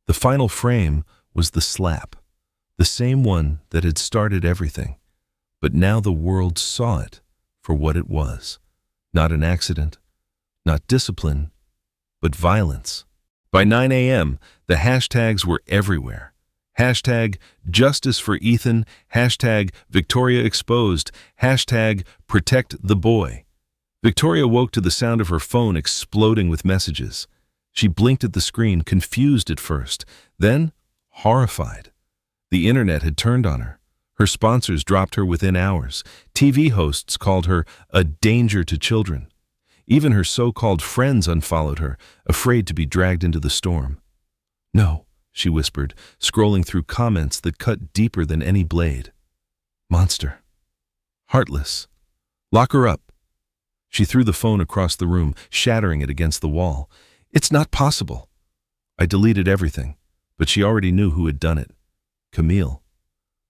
A: The final frame was the slap, the same one that had started everything. But now the world saw it for what it was. Not an accident, not discipline, but violence. By 9 a.m., the hashtags were everywhere. Hashtag justice for Ethan, hashtag Victoria exposed, hashtag protect the boy. Victoria woke to the sound of her phone exploding with messages. She blinked at the screen, confused at first, then horrified. The internet had turned on her. Her sponsors dropped her within hours. TV hosts called her a danger to children. Even her so-called friends unfollowed her, afraid to be dragged into the storm. "No," she whispered, scrolling through comments that cut deeper than any blade. "Monster. Heartless. Lock her up." She threw the phone across the room, shattering it against the wall. "It's not possible." I deleted everything, but she already knew who had done it. Camille.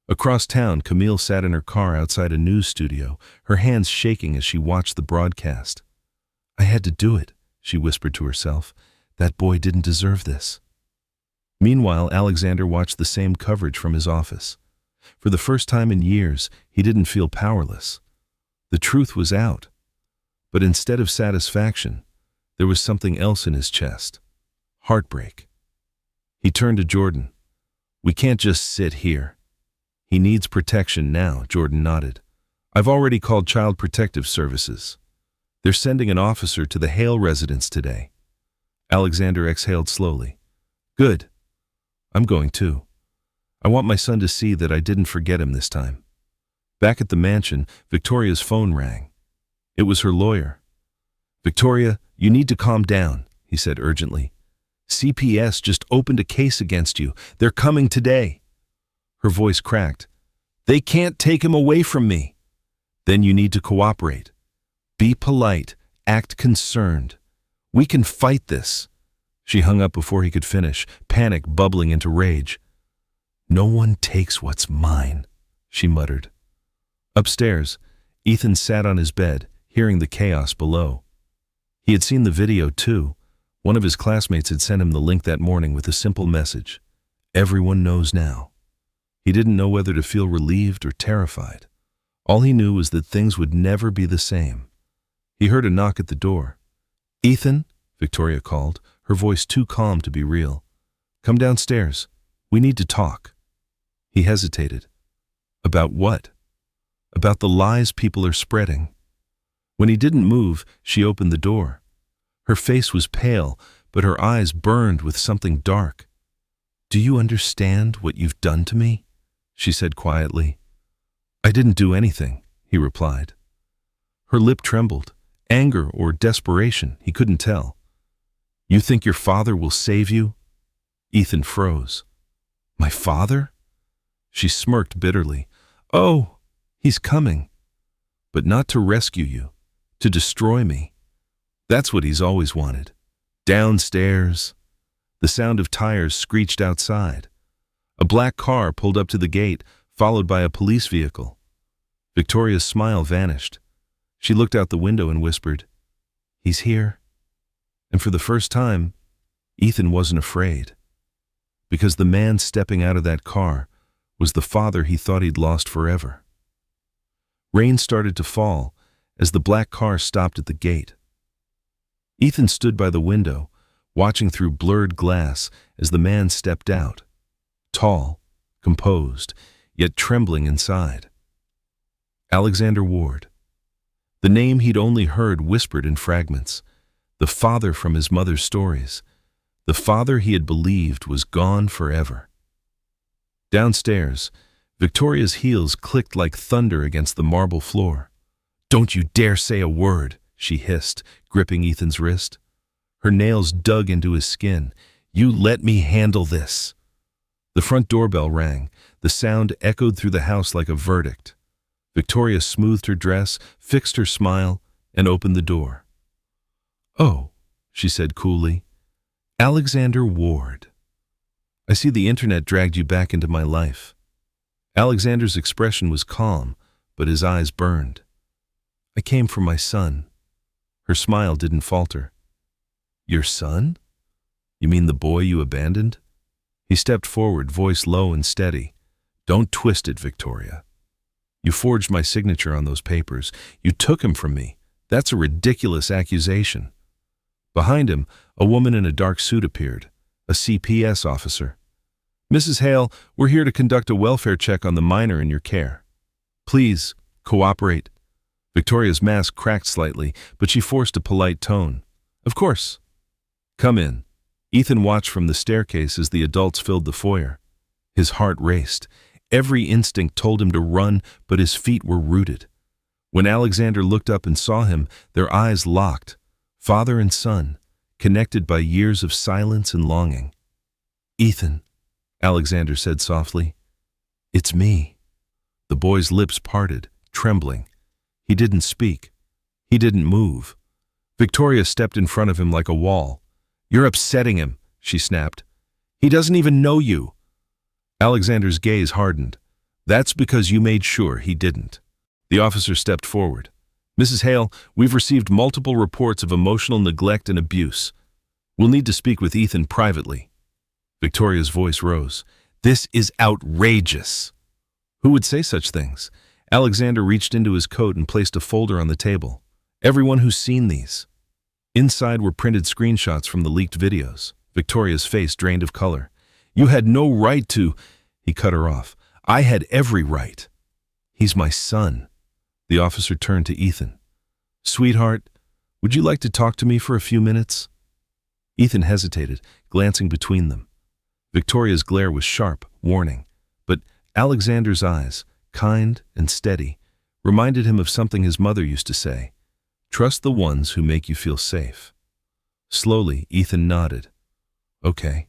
A: Across town, Camille sat in her car outside a news studio, her hands shaking as she watched the broadcast. "I had to do it," she whispered to herself. "That boy didn't deserve this." Meanwhile, Alexander watched the same coverage from his office. For the first time in years, he didn't feel powerless. The truth was out. But instead of satisfaction, there was something else in his chest. Heartbreak. He turned to Jordan. "We can't just sit here." "He needs protection now," Jordan nodded. "I've already called Child Protective Services. They're sending an officer to the Hale residence today." Alexander exhaled slowly. "Good. I'm going too. I want my son to see that I didn't forget him this time." Back at the mansion, Victoria's phone rang. It was her lawyer. "Victoria, you need to calm down," he said urgently. "CPS just opened a case against you. They're coming today." Her voice cracked. "They can't take him away from me." "Then you need to cooperate. Be polite. Act concerned. We can fight this." She hung up before he could finish, panic bubbling into rage. "No one takes what's mine," she muttered. Upstairs, Ethan sat on his bed, hearing the chaos below. He had seen the video too. One of his classmates had sent him the link that morning with a simple message. Everyone knows now. He didn't know whether to feel relieved or terrified. All he knew was that things would never be the same. He heard a knock at the door. "Ethan," Victoria called, her voice too calm to be real. "Come downstairs. We need to talk." He hesitated. About what? About the lies people are spreading. When he didn't move, she opened the door. Her face was pale, but her eyes burned with something dark. "Do you understand what you've done to me?" she said quietly. "I didn't do anything," he replied. Her lip trembled. Anger or desperation, he couldn't tell. "You think your father will save you?" Ethan froze. "My father?" She smirked bitterly. "Oh, he's coming. But not to rescue you, to destroy me. That's what he's always wanted." Downstairs. The sound of tires screeched outside. A black car pulled up to the gate, followed by a police vehicle. Victoria's smile vanished. She looked out the window and whispered, "He's here." And for the first time, Ethan wasn't afraid. Because the man stepping out of that car was the father he thought he'd lost forever. Rain started to fall as the black car stopped at the gate. Ethan stood by the window, watching through blurred glass as the man stepped out. Tall, composed, yet trembling inside. Alexander Ward. The name he'd only heard whispered in fragments. The father from his mother's stories. The father he had believed was gone forever. Downstairs, Victoria's heels clicked like thunder against the marble floor. "Don't you dare say a word," she hissed, gripping Ethan's wrist. Her nails dug into his skin. "You let me handle this." The front doorbell rang. The sound echoed through the house like a verdict. Victoria smoothed her dress, fixed her smile, and opened the door. "Oh," she said coolly. "Alexander Ward. I see the internet dragged you back into my life." Alexander's expression was calm, but his eyes burned. "I came for my son." Her smile didn't falter. "Your son? You mean the boy you abandoned?" He stepped forward, voice low and steady. "Don't twist it, Victoria. You forged my signature on those papers. You took him from me. That's a ridiculous accusation." Behind him, a woman in a dark suit appeared, a CPS officer. "Mrs. Hale, we're here to conduct a welfare check on the minor in your care. Please, cooperate." Victoria's mask cracked slightly, but she forced a polite tone. "Of course. Come in." Ethan watched from the staircase as the adults filled the foyer. His heart raced. Every instinct told him to run, but his feet were rooted. When Alexander looked up and saw him, their eyes locked, father and son, connected by years of silence and longing. "Ethan," Alexander said softly, "it's me." The boy's lips parted, trembling. He didn't speak. He didn't move. Victoria stepped in front of him like a wall. "You're upsetting him," she snapped. "He doesn't even know you." Alexander's gaze hardened. "That's because you made sure he didn't." The officer stepped forward. "Mrs. Hale, we've received multiple reports of emotional neglect and abuse. We'll need to speak with Ethan privately." Victoria's voice rose. "This is outrageous." Who would say such things? Alexander reached into his coat and placed a folder on the table. "Everyone who's seen these." Inside were printed screenshots from the leaked videos. Victoria's face drained of color. "You had no right to—" He cut her off. "I had every right. He's my son." The officer turned to Ethan. "Sweetheart, would you like to talk to me for a few minutes?" Ethan hesitated, glancing between them. Victoria's glare was sharp, warning, but Alexander's eyes, kind and steady, reminded him of something his mother used to say: "Trust the ones who make you feel safe." Slowly, Ethan nodded. "Okay."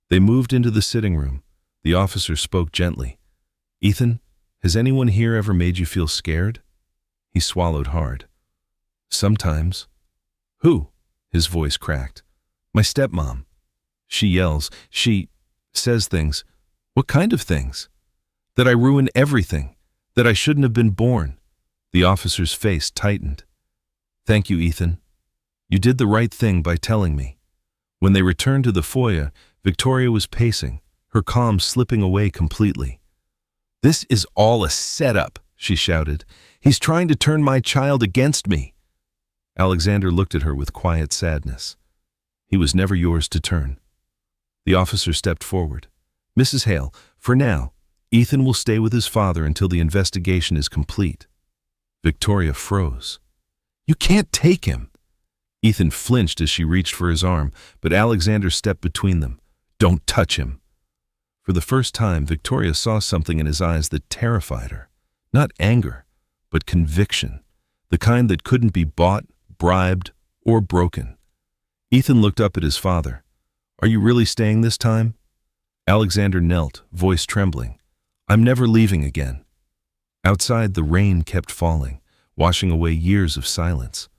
A: They moved into the sitting room. The officer spoke gently. "Ethan, has anyone here ever made you feel scared?" He swallowed hard. "Sometimes." "Who?" His voice cracked. "My stepmom. She yells. She says things." "What kind of things?" "That I ruin everything. That I shouldn't have been born." The officer's face tightened. "Thank you, Ethan. You did the right thing by telling me." When they returned to the foyer, Victoria was pacing, her calm slipping away completely. "This is all a setup," she shouted. "He's trying to turn my child against me." Alexander looked at her with quiet sadness. "He was never yours to turn." The officer stepped forward. "Mrs. Hale, for now, Ethan will stay with his father until the investigation is complete." Victoria froze. "You can't take him." Ethan flinched as she reached for his arm, but Alexander stepped between them. "Don't touch him." For the first time, Victoria saw something in his eyes that terrified her. Not anger, but conviction, the kind that couldn't be bought, bribed, or broken. Ethan looked up at his father. "Are you really staying this time?" Alexander knelt, voice trembling. "I'm never leaving again." Outside, the rain kept falling, washing away years of silence.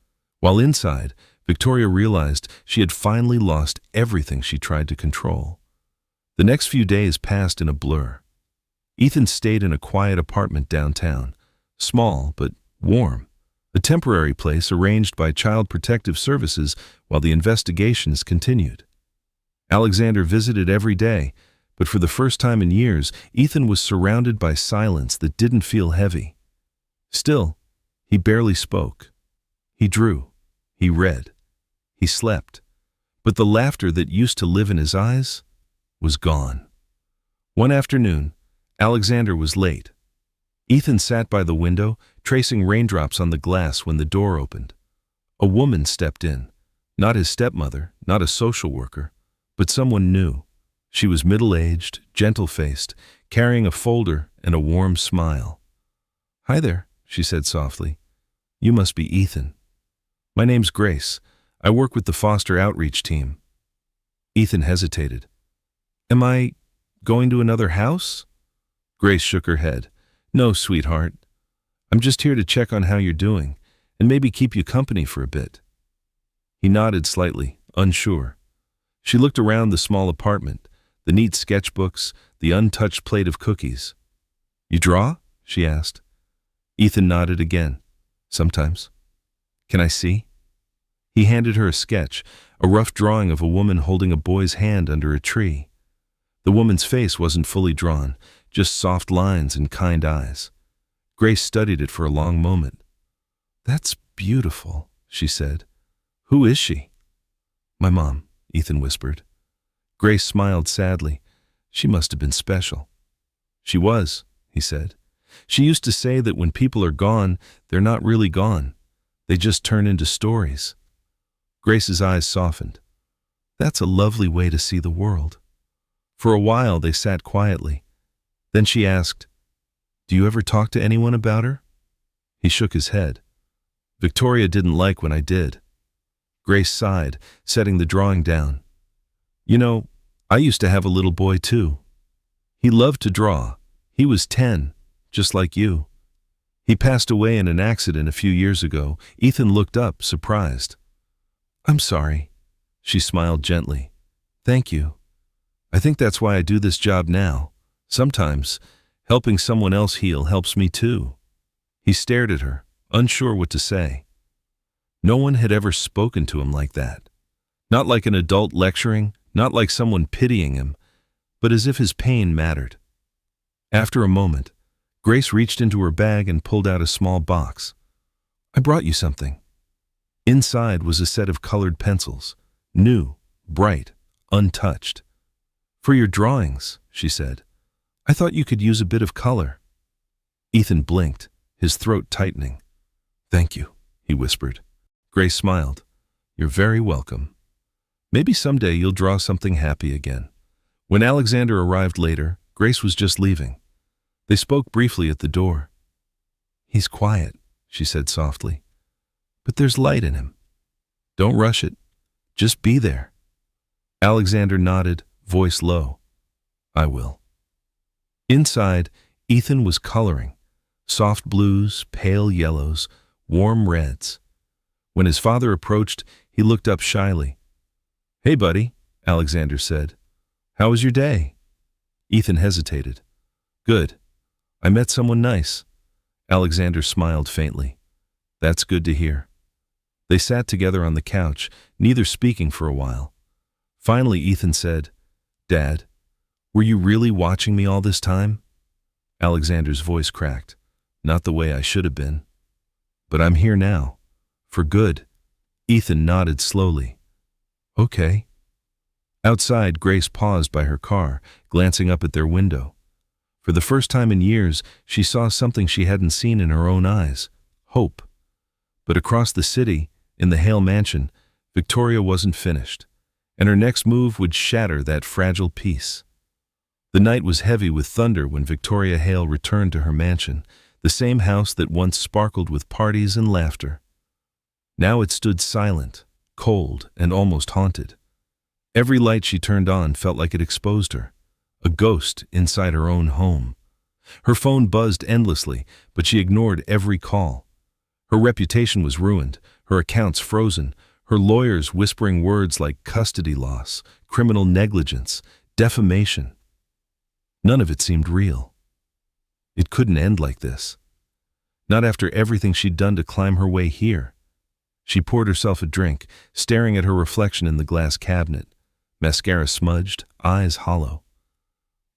A: While inside, Victoria realized she had finally lost everything she tried to control. The next few days passed in a blur. Ethan stayed in a quiet apartment downtown, small but warm, a temporary place arranged by Child Protective Services while the investigations continued. Alexander visited every day, but for the first time in years, Ethan was surrounded by silence that didn't feel heavy. Still, he barely spoke. He drew. He read. He slept. But the laughter that used to live in his eyes was gone. One afternoon, Alexander was late. Ethan sat by the window, tracing raindrops on the glass when the door opened. A woman stepped in, not his stepmother, not a social worker, but someone new. She was middle-aged, gentle-faced, carrying a folder and a warm smile. "Hi there," she said softly. "You must be Ethan." "My name's Grace. I work with the foster outreach team." Ethan hesitated. "Am I going to another house?" Grace shook her head. "No, sweetheart. I'm just here to check on how you're doing, and maybe keep you company for a bit." He nodded slightly, unsure. She looked around the small apartment, the neat sketchbooks, the untouched plate of cookies. "You draw?" she asked. Ethan nodded again. "Sometimes." "Can I see?" He handed her a sketch, a rough drawing of a woman holding a boy's hand under a tree. The woman's face wasn't fully drawn, just soft lines and kind eyes. Grace studied it for a long moment. "That's beautiful," she said. "Who is she?" "My mom," Ethan whispered. Grace smiled sadly. She must have been special. "She was," he said. "She used to say that when people are gone, they're not really gone. They just turn into stories." Grace's eyes softened. "That's a lovely way to see the world." For a while they sat quietly. Then she asked, "Do you ever talk to anyone about her?" He shook his head. "Victoria didn't like when I did." Grace sighed, setting the drawing down. "You know, I used to have a little boy too. He loved to draw. He was 10, just like you. He passed away in an accident a few years ago." Ethan looked up, surprised. "I'm sorry." She smiled gently. "Thank you. I think that's why I do this job now. Sometimes, helping someone else heal helps me too." He stared at her, unsure what to say. No one had ever spoken to him like that. Not like an adult lecturing, not like someone pitying him, but as if his pain mattered. After a moment, Grace reached into her bag and pulled out a small box. "I brought you something." Inside was a set of colored pencils, new, bright, untouched. "For your drawings," she said. "I thought you could use a bit of color." Ethan blinked, his throat tightening. "Thank you," he whispered. Grace smiled. "You're very welcome. Maybe someday you'll draw something happy again." When Alexander arrived later, Grace was just leaving. They spoke briefly at the door. "He's quiet," she said softly. "But there's light in him. Don't rush it. Just be there." Alexander nodded, voice low. "I will." Inside, Ethan was coloring. Soft blues, pale yellows, warm reds. When his father approached, he looked up shyly. "Hey, buddy," Alexander said. "How was your day?" Ethan hesitated. "Good. I met someone nice." Alexander smiled faintly. "That's good to hear." They sat together on the couch, neither speaking for a while. Finally, Ethan said, "Dad, were you really watching me all this time?" Alexander's voice cracked. "Not the way I should have been. But I'm here now. For good." Ethan nodded slowly. "Okay." Outside, Grace paused by her car, glancing up at their window. For the first time in years, she saw something she hadn't seen in her own eyes: hope. But across the city, in the Hale mansion, Victoria wasn't finished, and her next move would shatter that fragile peace. The night was heavy with thunder when Victoria Hale returned to her mansion, the same house that once sparkled with parties and laughter. Now it stood silent, cold, and almost haunted. Every light she turned on felt like it exposed her, a ghost inside her own home. Her phone buzzed endlessly, but she ignored every call. Her reputation was ruined, her accounts frozen, her lawyers whispering words like custody loss, criminal negligence, defamation. None of it seemed real. It couldn't end like this. Not after everything she'd done to climb her way here. She poured herself a drink, staring at her reflection in the glass cabinet, mascara smudged, eyes hollow.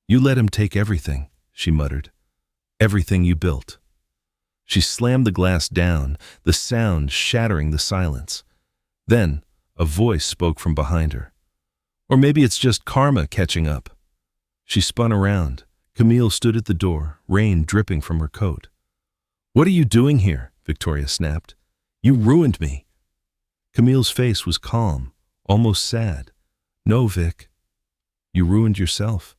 A: "You let him take everything," she muttered. "Everything you built." She slammed the glass down, the sound shattering the silence. Then, a voice spoke from behind her. "Or maybe it's just karma catching up." She spun around. Camille stood at the door, rain dripping from her coat. "What are you doing here?" Victoria snapped. "You ruined me." Camille's face was calm, almost sad. "No, Vic. You ruined yourself.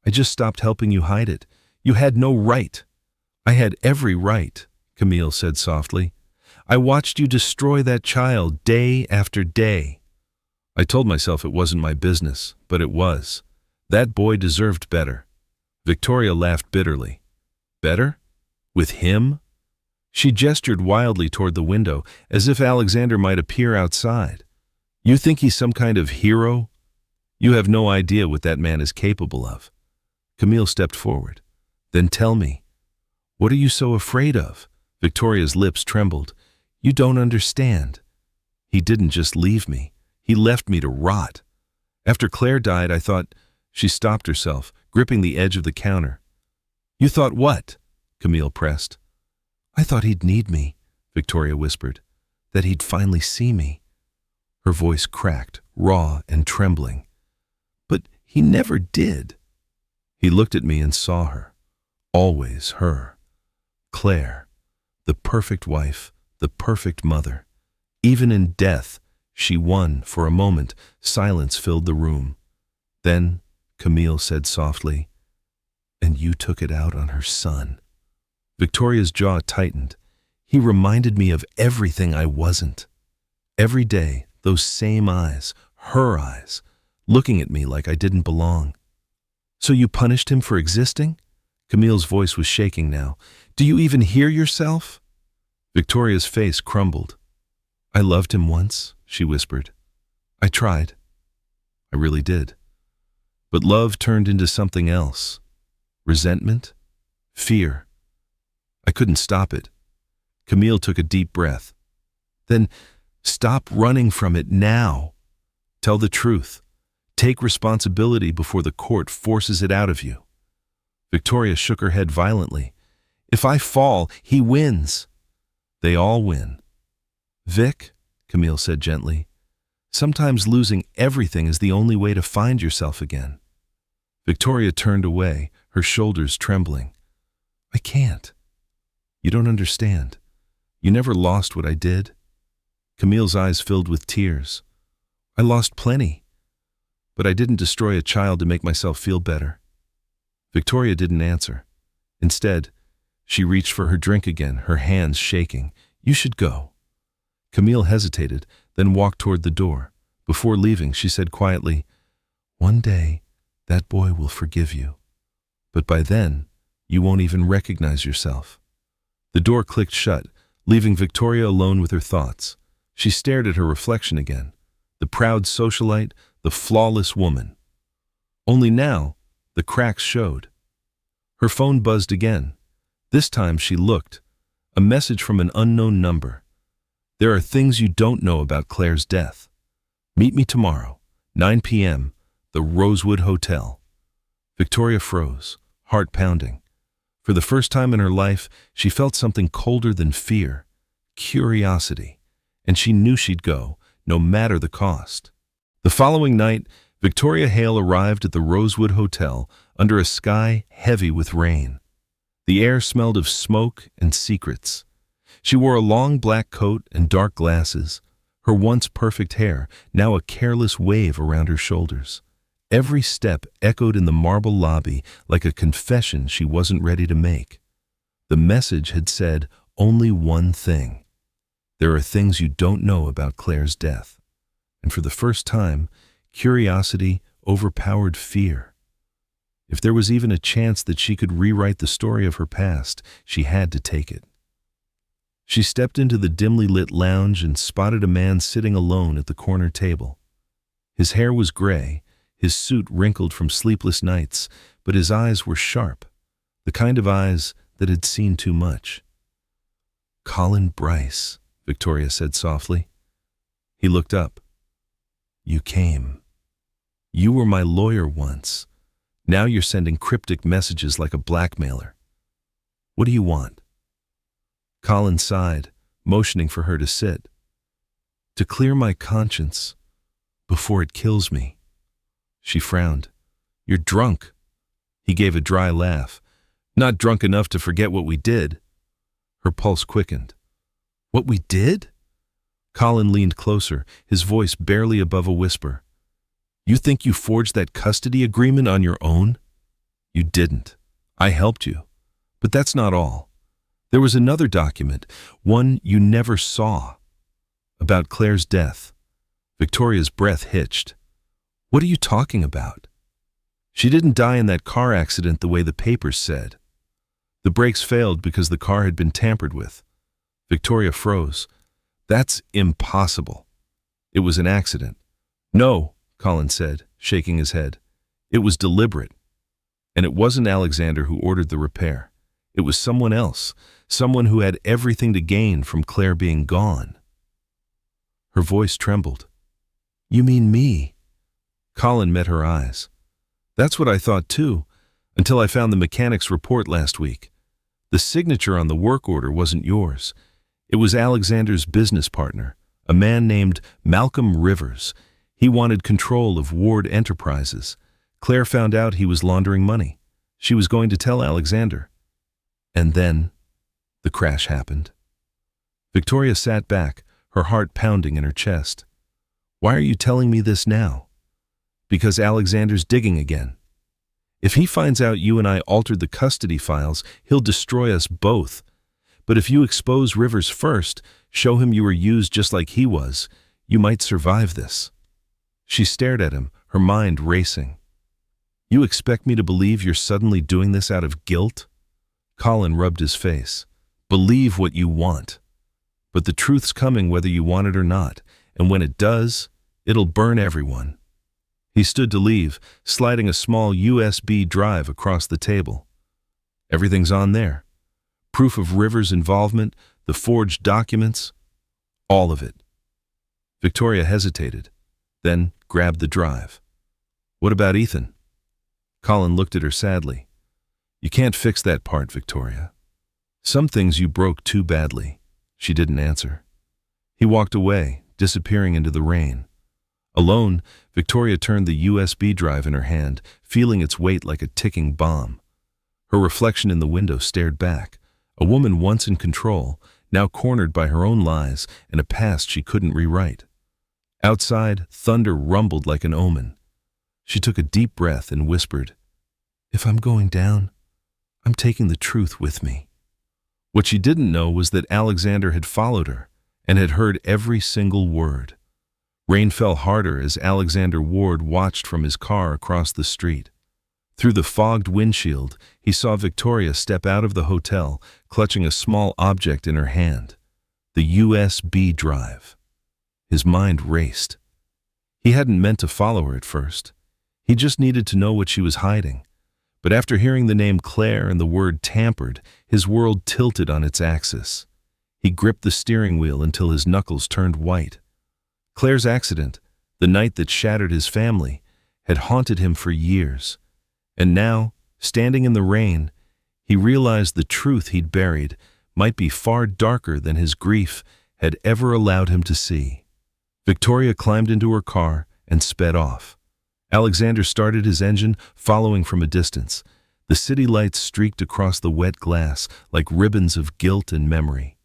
A: I just stopped helping you hide it. You had no right." "I had every right," Camille said softly. "I watched you destroy that child day after day. I told myself it wasn't my business, but it was. That boy deserved better." Victoria laughed bitterly. "Better? With him?" She gestured wildly toward the window, as if Alexander might appear outside. "You think he's some kind of hero? You have no idea what that man is capable of." Camille stepped forward. "Then tell me, what are you so afraid of?" Victoria's lips trembled. "You don't understand. He didn't just leave me. He left me to rot. After Claire died, I thought—" She stopped herself, gripping the edge of the counter. "You thought what?" Camille pressed. I thought he'd need me, Victoria whispered, that he'd finally see me. Her voice cracked, raw and trembling. But he never did. He looked at me and saw her. Always her. Claire, the perfect wife, the perfect mother. Even in death, she won. For a moment. Silence filled the room. Then Camille said softly, "And you took it out on her son." Victoria's jaw tightened. He reminded me of everything I wasn't. Every day, those same eyes, her eyes, looking at me like I didn't belong. "So you punished him for existing?" Camille's voice was shaking now. "Do you even hear yourself?" Victoria's face crumbled. "I loved him once," she whispered. "I tried. I really did. But love turned into something else. Resentment, fear. I couldn't stop it." Camille took a deep breath. "Then stop running from it now. Tell the truth. Take responsibility before the court forces it out of you." Victoria shook her head violently. "If I fall, he wins." "They all win." "Vic," Camille said gently, "sometimes losing everything is the only way to find yourself again." Victoria turned away, her shoulders trembling. "I can't. You don't understand. You never lost what I did." Camille's eyes filled with tears. "I lost plenty, but I didn't destroy a child to make myself feel better." Victoria didn't answer. Instead, she reached for her drink again, her hands shaking. "You should go." Camille hesitated, then walked toward the door. Before leaving, she said quietly, "One day, that boy will forgive you. But by then, you won't even recognize yourself." The door clicked shut, leaving Victoria alone with her thoughts. She stared at her reflection again, the proud socialite, the flawless woman. Only now, the cracks showed. Her phone buzzed again. This time she looked. A message from an unknown number. "There are things you don't know about Claire's death. Meet me tomorrow, 9 p.m., the Rosewood Hotel." Victoria froze, heart pounding. For the first time in her life, she felt something colder than fear, curiosity, and she knew she'd go, no matter the cost. The following night, Victoria Hale arrived at the Rosewood Hotel under a sky heavy with rain. The air smelled of smoke and secrets. She wore a long black coat and dark glasses, her once perfect hair now a careless wave around her shoulders. Every step echoed in the marble lobby like a confession she wasn't ready to make. The message had said only one thing. There are things you don't know about Claire's death. And for the first time, curiosity overpowered fear. If there was even a chance that she could rewrite the story of her past, she had to take it. She stepped into the dimly lit lounge and spotted a man sitting alone at the corner table. His hair was gray, his suit wrinkled from sleepless nights, but his eyes were sharp, the kind of eyes that had seen too much. "Colin Bryce," Victoria said softly. He looked up. "You came. You were my lawyer once. Now you're sending cryptic messages like a blackmailer. What do you want?" Colin sighed, motioning for her to sit. "To clear my conscience before it kills me." She frowned. "You're drunk." He gave a dry laugh. "Not drunk enough to forget what we did." Her pulse quickened. "What we did?" Colin leaned closer, his voice barely above a whisper. "You think you forged that custody agreement on your own? You didn't. I helped you. But that's not all. There was another document, one you never saw, about Claire's death." Victoria's breath hitched. "What are you talking about?" "She didn't die in that car accident the way the papers said. The brakes failed because the car had been tampered with." Victoria froze. "That's impossible. It was an accident." "No," Colin said, shaking his head. "It was deliberate. And it wasn't Alexander who ordered the repair. It was someone else, someone who had everything to gain from Claire being gone." Her voice trembled. "You mean me?" Colin met her eyes. "That's what I thought too, until I found the mechanic's report last week. The signature on the work order wasn't yours. It was Alexander's business partner, a man named Malcolm Rivers. He wanted control of Ward Enterprises. Claire found out he was laundering money. She was going to tell Alexander. And then the crash happened. Victoria sat back, her heart pounding in her chest. Why are you telling me this now? Because Alexander's digging again. If he finds out you and I altered the custody files, he'll destroy us both. But if you expose Rivers first, show him you were used just like he was, you might survive this. She stared at him, her mind racing. You expect me to believe you're suddenly doing this out of guilt? Colin rubbed his face. Believe what you want. But the truth's coming whether you want it or not, and when it does, it'll burn everyone. He stood to leave, sliding a small USB drive across the table. Everything's on there. Proof of Rivers' involvement, the forged documents, all of it. Victoria hesitated, then grabbed the drive. What about Ethan? Colin looked at her sadly. You can't fix that part, Victoria. Some things you broke too badly. She didn't answer. He walked away, disappearing into the rain. Alone, Victoria turned the USB drive in her hand, feeling its weight like a ticking bomb. Her reflection in the window stared back, a woman once in control, now cornered by her own lies and a past she couldn't rewrite. Outside, thunder rumbled like an omen. She took a deep breath and whispered, If I'm going down, I'm taking the truth with me. What she didn't know was that Alexander had followed her and had heard every single word. Rain fell harder as Alexander Ward watched from his car across the street. Through the fogged windshield, he saw Victoria step out of the hotel, clutching a small object in her hand, the USB drive. His mind raced. He hadn't meant to follow her at first. He just needed to know what she was hiding. But after hearing the name Claire and the word tampered, his world tilted on its axis. He gripped the steering wheel until his knuckles turned white. Claire's accident, the night that shattered his family, had haunted him for years. And now, standing in the rain, he realized the truth he'd buried might be far darker than his grief had ever allowed him to see. Victoria climbed into her car and sped off. Alexander started his engine, following from a distance. The city lights streaked across the wet glass like ribbons of guilt and memory.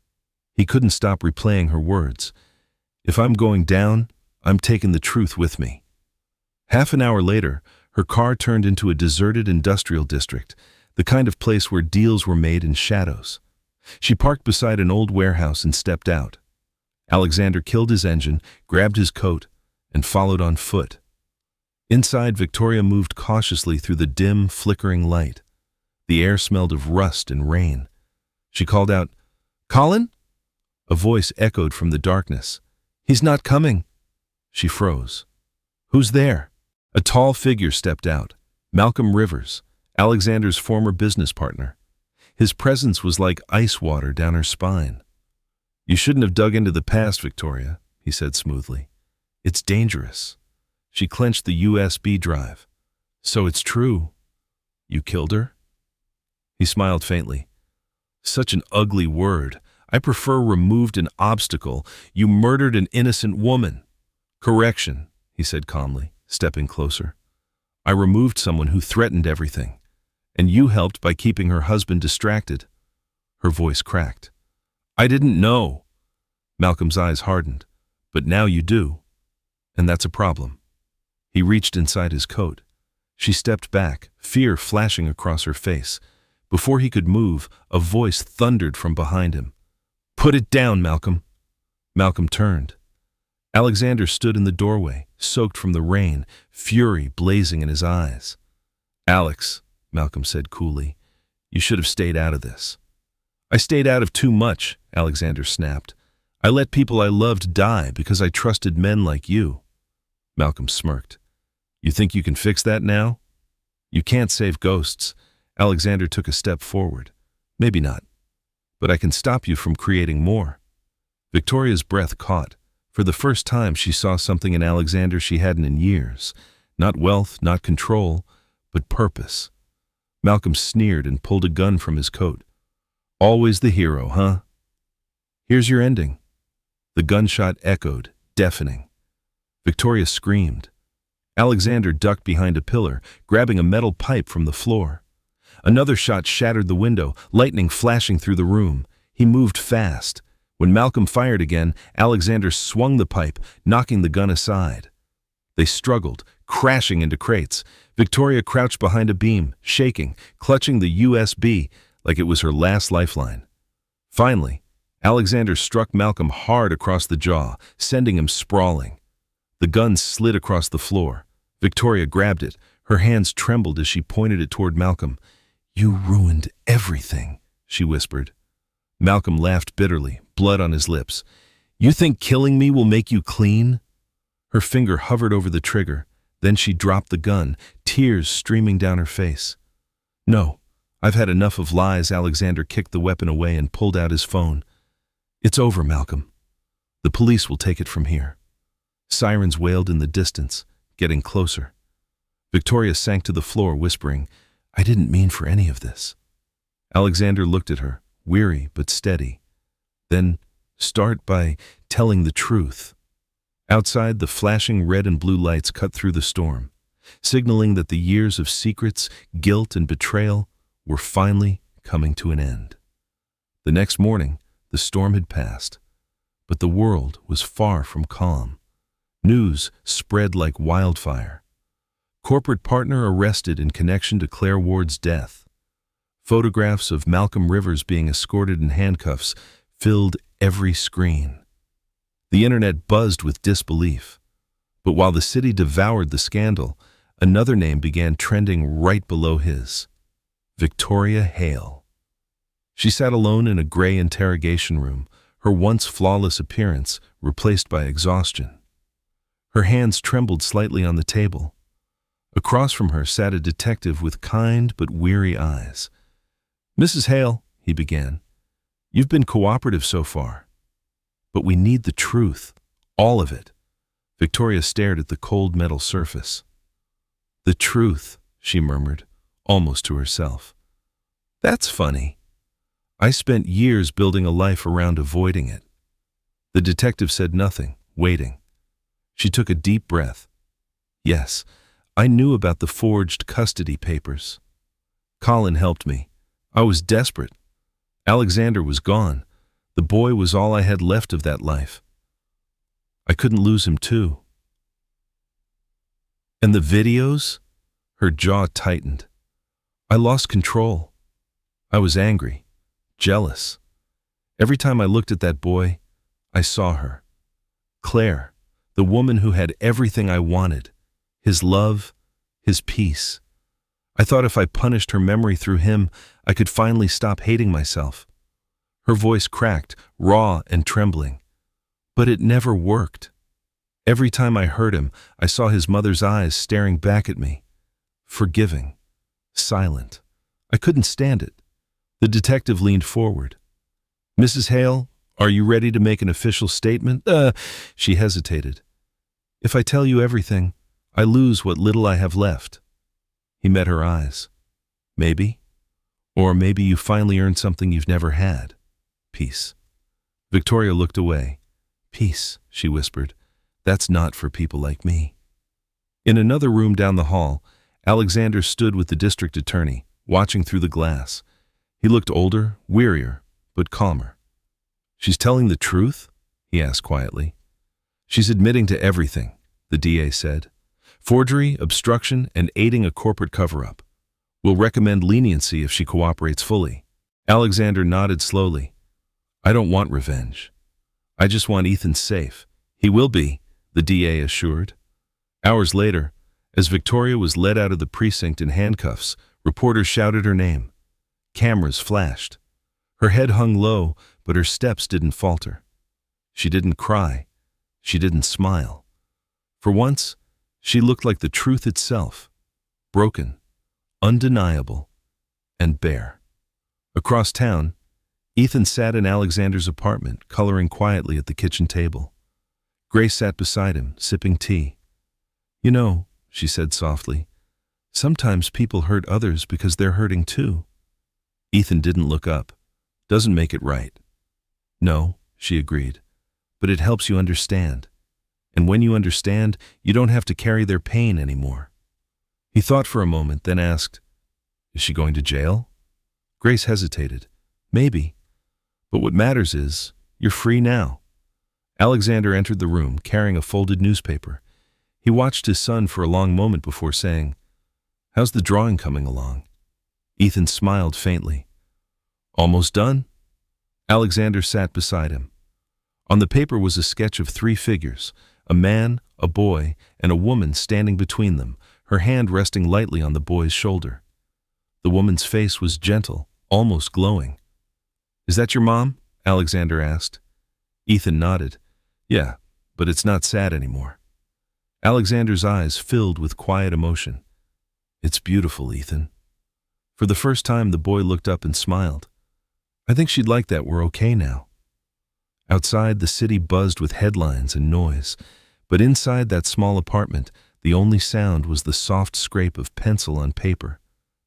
A: He couldn't stop replaying her words. If I'm going down, I'm taking the truth with me. Half an hour later, her car turned into a deserted industrial district, the kind of place where deals were made in shadows. She parked beside an old warehouse and stepped out. Alexander killed his engine, grabbed his coat, and followed on foot. Inside, Victoria moved cautiously through the dim, flickering light. The air smelled of rust and rain. She called out, "Colin?" A voice echoed from the darkness. "He's not coming." She froze. "Who's there?" A tall figure stepped out. Malcolm Rivers, Alexander's former business partner. His presence was like ice water down her spine. "You shouldn't have dug into the past, Victoria," he said smoothly. "It's dangerous." She clenched the USB drive. "So it's true. You killed her?" He smiled faintly. "Such an ugly word. I prefer removed an obstacle. You murdered an innocent woman." "Correction," he said calmly, stepping closer. "I removed someone who threatened everything, and you helped by keeping her husband distracted." Her voice cracked. "I didn't know." Malcolm's eyes hardened. "But now you do. And that's a problem." He reached inside his coat. She stepped back, fear flashing across her face. Before he could move, a voice thundered from behind him. "Put it down, Malcolm." Malcolm turned. Alexander stood in the doorway, soaked from the rain, fury blazing in his eyes. "Alex," Malcolm said coolly, "you should have stayed out of this." "I stayed out of too much," Alexander snapped. "I let people I loved die because I trusted men like you." Malcolm smirked. "You think you can fix that now?" "You can't save ghosts." Alexander took a step forward. "Maybe not. But I can stop you from creating more." Victoria's breath caught. For the first time, she saw something in Alexander she hadn't in years. Not wealth, not control, but purpose. Malcolm sneered and pulled a gun from his coat. Always the hero, huh? Here's your ending. The gunshot echoed, deafening. Victoria screamed. Alexander ducked behind a pillar, grabbing a metal pipe from the floor. Another shot shattered the window, lightning flashing through the room. He moved fast. When Malcolm fired again, Alexander swung the pipe, knocking the gun aside. They struggled, crashing into crates. Victoria crouched behind a beam, shaking, clutching the USB like it was her last lifeline. Finally, Alexander struck Malcolm hard across the jaw, sending him sprawling. The gun slid across the floor. Victoria grabbed it. Her hands trembled as she pointed it toward Malcolm. "You ruined everything," she whispered. Malcolm laughed bitterly, blood on his lips. "You think killing me will make you clean?" Her finger hovered over the trigger. Then she dropped the gun, tears streaming down her face. "No, I've had enough of lies." Alexander kicked the weapon away and pulled out his phone. "It's over, Malcolm. The police will take it from here." Sirens wailed in the distance, getting closer. Victoria sank to the floor, whispering, "I didn't mean for any of this." Alexander looked at her, weary but steady. "Then start by telling the truth." Outside, the flashing red and blue lights cut through the storm, signaling that the years of secrets, guilt, and betrayal were finally coming to an end. The next morning, the storm had passed, but the world was far from calm. News spread like wildfire. Corporate partner arrested in connection to Claire Ward's death. Photographs of Malcolm Rivers being escorted in handcuffs filled every screen. The internet buzzed with disbelief. But while the city devoured the scandal, another name began trending right below his: Victoria Hale. She sat alone in a gray interrogation room, her once flawless appearance replaced by exhaustion. Her hands trembled slightly on the table. Across from her sat a detective with kind but weary eyes. "Mrs. Hale," he began, "you've been cooperative so far. But we need the truth, all of it." Victoria stared at the cold metal surface. "The truth," she murmured, almost to herself. "That's funny. I spent years building a life around avoiding it." The detective said nothing, waiting. She took a deep breath. "Yes, I knew about the forged custody papers. Colin helped me. I was desperate. Alexander was gone. The boy was all I had left of that life. I couldn't lose him too." "And the videos?" Her jaw tightened. "I lost control. I was angry, jealous. Every time I looked at that boy, I saw her. Claire, the woman who had everything I wanted. His love, his peace. I thought if I punished her memory through him, I could finally stop hating myself." Her voice cracked, raw and trembling. But it never worked. Every time I heard him, I saw his mother's eyes staring back at me. Forgiving. Silent. I couldn't stand it. The detective leaned forward. "Mrs. Hale, are you ready to make an official statement?" She hesitated. "If I tell you everything, I lose what little I have left." He met her eyes. "Maybe. Or maybe you finally earned something you've never had. Peace." Victoria looked away. "Peace," she whispered. "That's not for people like me." In another room down the hall, Alexander stood with the district attorney, watching through the glass. He looked older, wearier, but calmer. "She's telling the truth?" he asked quietly. "She's admitting to everything," the DA said. "Forgery, obstruction, and aiding a corporate cover-up. We'll recommend leniency if she cooperates fully." Alexander nodded slowly. "I don't want revenge. I just want Ethan safe." "He will be," the DA assured. Hours later, as Victoria was led out of the precinct in handcuffs, reporters shouted her name. Cameras flashed. Her head hung low, but her steps didn't falter. She didn't cry. She didn't smile. For once, she looked like the truth itself, broken, undeniable, and bare. Across town, Ethan sat in Alexander's apartment, coloring quietly at the kitchen table. Grace sat beside him, sipping tea. "You know," she said softly, "sometimes people hurt others because they're hurting too." Ethan didn't look up. doesn't make it right. No, she agreed, but it helps you understand. And when you understand, you don't have to carry their pain anymore. He thought for a moment, then asked, "Is she going to jail?" Grace hesitated. "Maybe. But what matters is, you're free now." Alexander entered the room, carrying a folded newspaper. He watched his son for a long moment before saying, "How's the drawing coming along?" Ethan smiled faintly. "Almost done?" Alexander sat beside him. On the paper was a sketch of 3 figures, a man, a boy, and a woman standing between them, her hand resting lightly on the boy's shoulder. The woman's face was gentle, almost glowing. "Is that your mom?" Alexander asked. Ethan nodded. "Yeah, but it's not sad anymore." Alexander's eyes filled with quiet emotion. "It's beautiful, Ethan." For the first time, the boy looked up and smiled. "I think she'd like that we're okay now." Outside, the city buzzed with headlines and noise, but inside that small apartment, the only sound was the soft scrape of pencil on paper,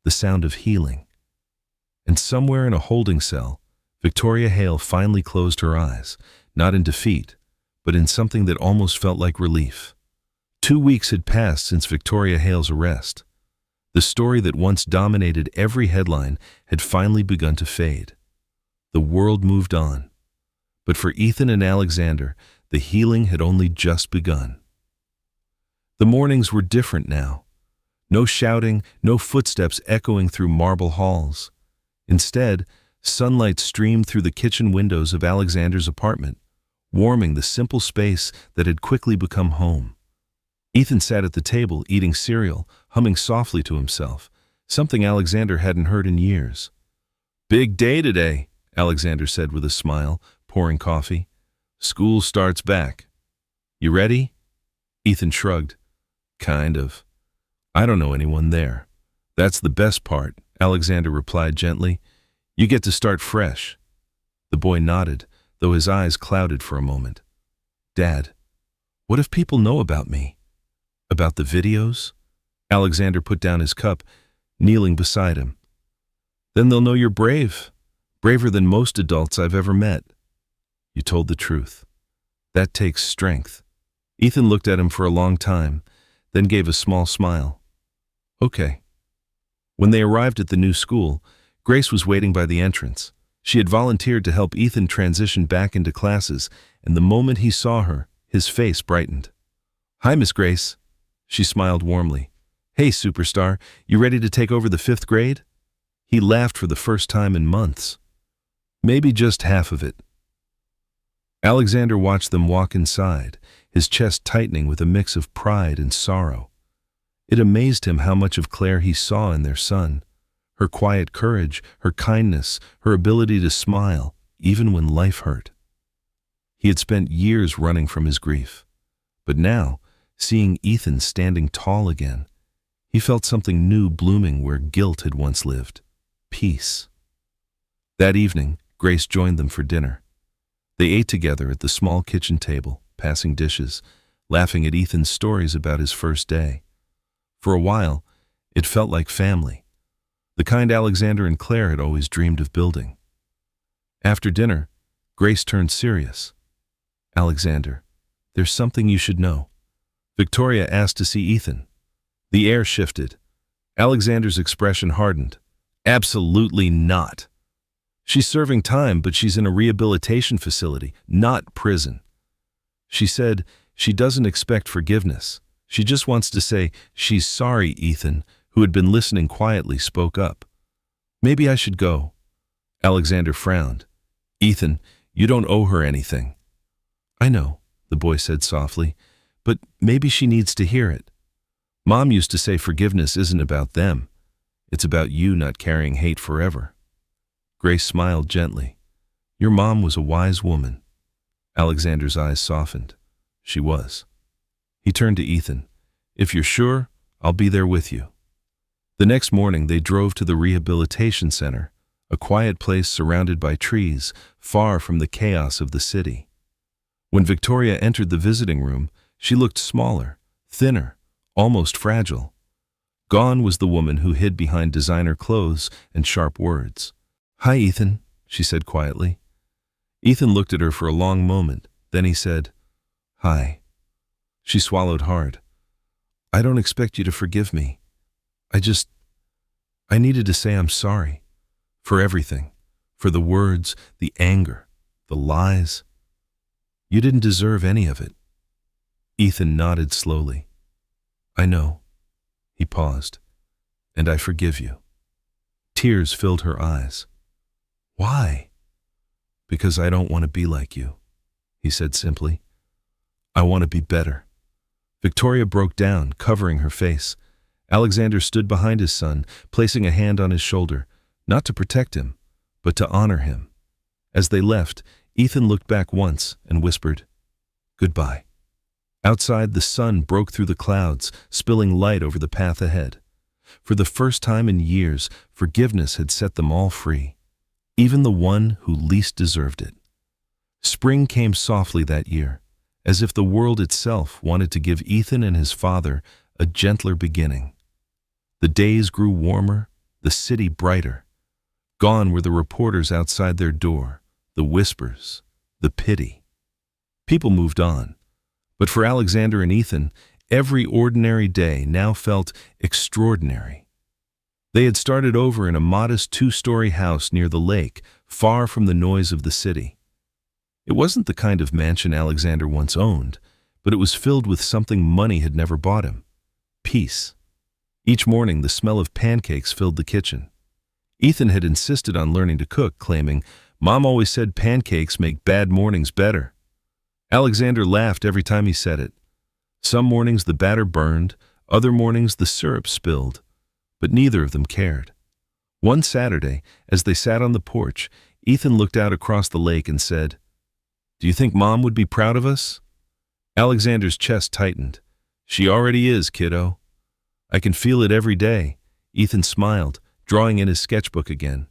A: the sound of healing. And somewhere in a holding cell, Victoria Hale finally closed her eyes, not in defeat, but in something that almost felt like relief. 2 weeks had passed since Victoria Hale's arrest. The story that once dominated every headline had finally begun to fade. The world moved on. But for Ethan and Alexander, the healing had only just begun. The mornings were different now. No shouting, no footsteps echoing through marble halls. Instead, sunlight streamed through the kitchen windows of Alexander's apartment, warming the simple space that had quickly become home. Ethan sat at the table, eating cereal, humming softly to himself, something Alexander hadn't heard in years. "Big day today," Alexander said with a smile, pouring coffee. "School starts back. You ready?" Ethan shrugged. "Kind of. I don't know anyone there." "That's the best part," Alexander replied gently. "You get to start fresh." The boy nodded, though his eyes clouded for a moment. "Dad, what if people know about me? About the videos?" Alexander put down his cup, kneeling beside him. "Then they'll know you're brave, braver than most adults I've ever met." "You told the truth. That takes strength." Ethan looked at him for a long time, then gave a small smile. "Okay." When they arrived at the new school, Grace was waiting by the entrance. She had volunteered to help Ethan transition back into classes, and the moment he saw her, his face brightened. "Hi, Miss Grace." She smiled warmly. "Hey, superstar, you ready to take over the 5th grade?" He laughed for the first time in months. "Maybe just half of it." Alexander watched them walk inside, his chest tightening with a mix of pride and sorrow. It amazed him how much of Claire he saw in their son. Her quiet courage, her kindness, her ability to smile, even when life hurt. He had spent years running from his grief. But now, seeing Ethan standing tall again, he felt something new blooming where guilt had once lived. Peace. That evening, Grace joined them for dinner. They ate together at the small kitchen table, passing dishes, laughing at Ethan's stories about his first day. For a while, it felt like family, the kind Alexander and Claire had always dreamed of building. After dinner, Grace turned serious. "Alexander, there's something you should know." Victoria asked to see Ethan. The air shifted. Alexander's expression hardened. "Absolutely not. She's serving time, but she's in a rehabilitation facility, not prison." She said she doesn't expect forgiveness. She just wants to say, "She's sorry." Ethan, who had been listening quietly, spoke up. "Maybe I should go." Alexander frowned. "Ethan, you don't owe her anything." "I know," the boy said softly, "but maybe she needs to hear it. Mom used to say forgiveness isn't about them. It's about you not carrying hate forever." Grace smiled gently. "Your mom was a wise woman." Alexander's eyes softened. "She was." He turned to Ethan. "If you're sure, I'll be there with you." The next morning, they drove to the rehabilitation center, a quiet place surrounded by trees, far from the chaos of the city. When Victoria entered the visiting room, she looked smaller, thinner, almost fragile. Gone was the woman who hid behind designer clothes and sharp words. "Hi, Ethan," she said quietly. Ethan looked at her for a long moment. Then he said, "Hi." She swallowed hard. "I don't expect you to forgive me. I needed to say I'm sorry. For everything. For the words, the anger, the lies. You didn't deserve any of it." Ethan nodded slowly. "I know." He paused. "And I forgive you." Tears filled her eyes. "Why?" "Because I don't want to be like you," he said simply. "I want to be better." Victoria broke down, covering her face. Alexander stood behind his son, placing a hand on his shoulder, not to protect him, but to honor him. As they left, Ethan looked back once and whispered, "Goodbye." Outside, the sun broke through the clouds, spilling light over the path ahead. For the first time in years, forgiveness had set them all free, even the one who least deserved it. Spring came softly that year, as if the world itself wanted to give Ethan and his father a gentler beginning. The days grew warmer, the city brighter. Gone were the reporters outside their door, the whispers, the pity. People moved on, but for Alexander and Ethan, every ordinary day now felt extraordinary. They had started over in a modest 2-story house near the lake, far from the noise of the city. It wasn't the kind of mansion Alexander once owned, but it was filled with something money had never bought him: peace. Each morning, the smell of pancakes filled the kitchen. Ethan had insisted on learning to cook, claiming, "Mom always said pancakes make bad mornings better." Alexander laughed every time he said it. Some mornings the batter burned, other mornings the syrup spilled, but neither of them cared. One Saturday, as they sat on the porch, Ethan looked out across the lake and said, "Do you think Mom would be proud of us?" Alexander's chest tightened. "She already is, kiddo." "I can feel it every day." Ethan smiled, drawing in his sketchbook again.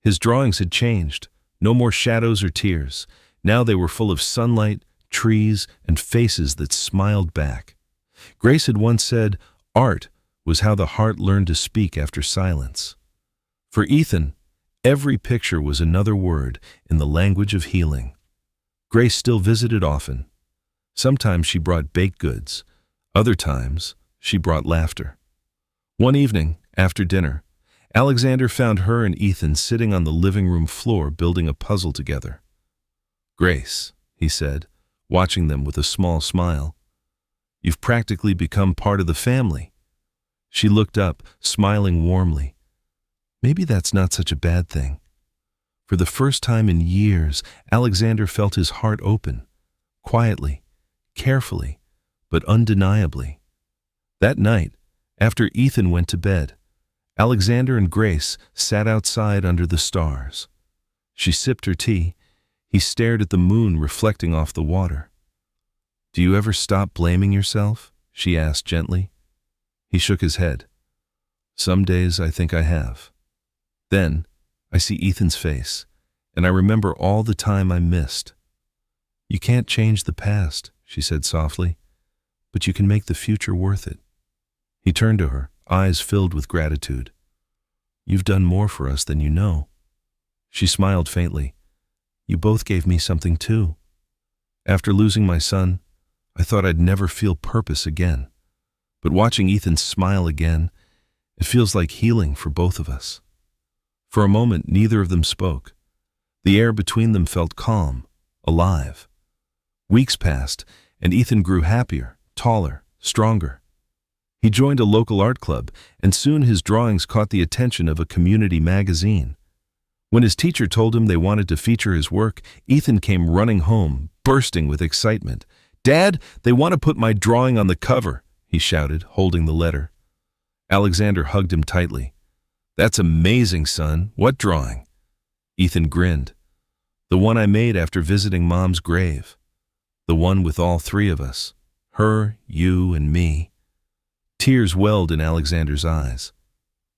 A: His drawings had changed. No more shadows or tears. Now they were full of sunlight, trees, and faces that smiled back. Grace had once said, "Art was how the heart learned to speak after silence." For Ethan, every picture was another word in the language of healing. Grace still visited often. Sometimes she brought baked goods. Other times, she brought laughter. One evening, after dinner, Alexander found her and Ethan sitting on the living room floor building a puzzle together. "Grace," he said, watching them with a small smile, "you've practically become part of the family." She looked up, smiling warmly. Maybe that's not such a bad thing. For the first time in years, Alexander felt his heart open, quietly, carefully, but undeniably. That night, after Ethan went to bed, Alexander and Grace sat outside under the stars. She sipped her tea. He stared at the moon reflecting off the water. "Do you ever stop blaming yourself?" she asked gently. He shook his head. "Some days I think I have. Then I see Ethan's face, and I remember all the time I missed." "You can't change the past," she said softly, "but you can make the future worth it." He turned to her, eyes filled with gratitude. "You've done more for us than you know." She smiled faintly. "You both gave me something too. After losing my son, I thought I'd never feel purpose again. But watching Ethan smile again, it feels like healing for both of us." For a moment, neither of them spoke. The air between them felt calm, alive. Weeks passed, and Ethan grew happier, taller, stronger. He joined a local art club, and soon his drawings caught the attention of a community magazine. When his teacher told him they wanted to feature his work, Ethan came running home, bursting with excitement. "Dad, they want to put my drawing on the cover," he shouted, holding the letter. Alexander hugged him tightly. "That's amazing, son. What drawing?" Ethan grinned. "The one I made after visiting Mom's grave. The one with all three of us. Her, you, and me." Tears welled in Alexander's eyes.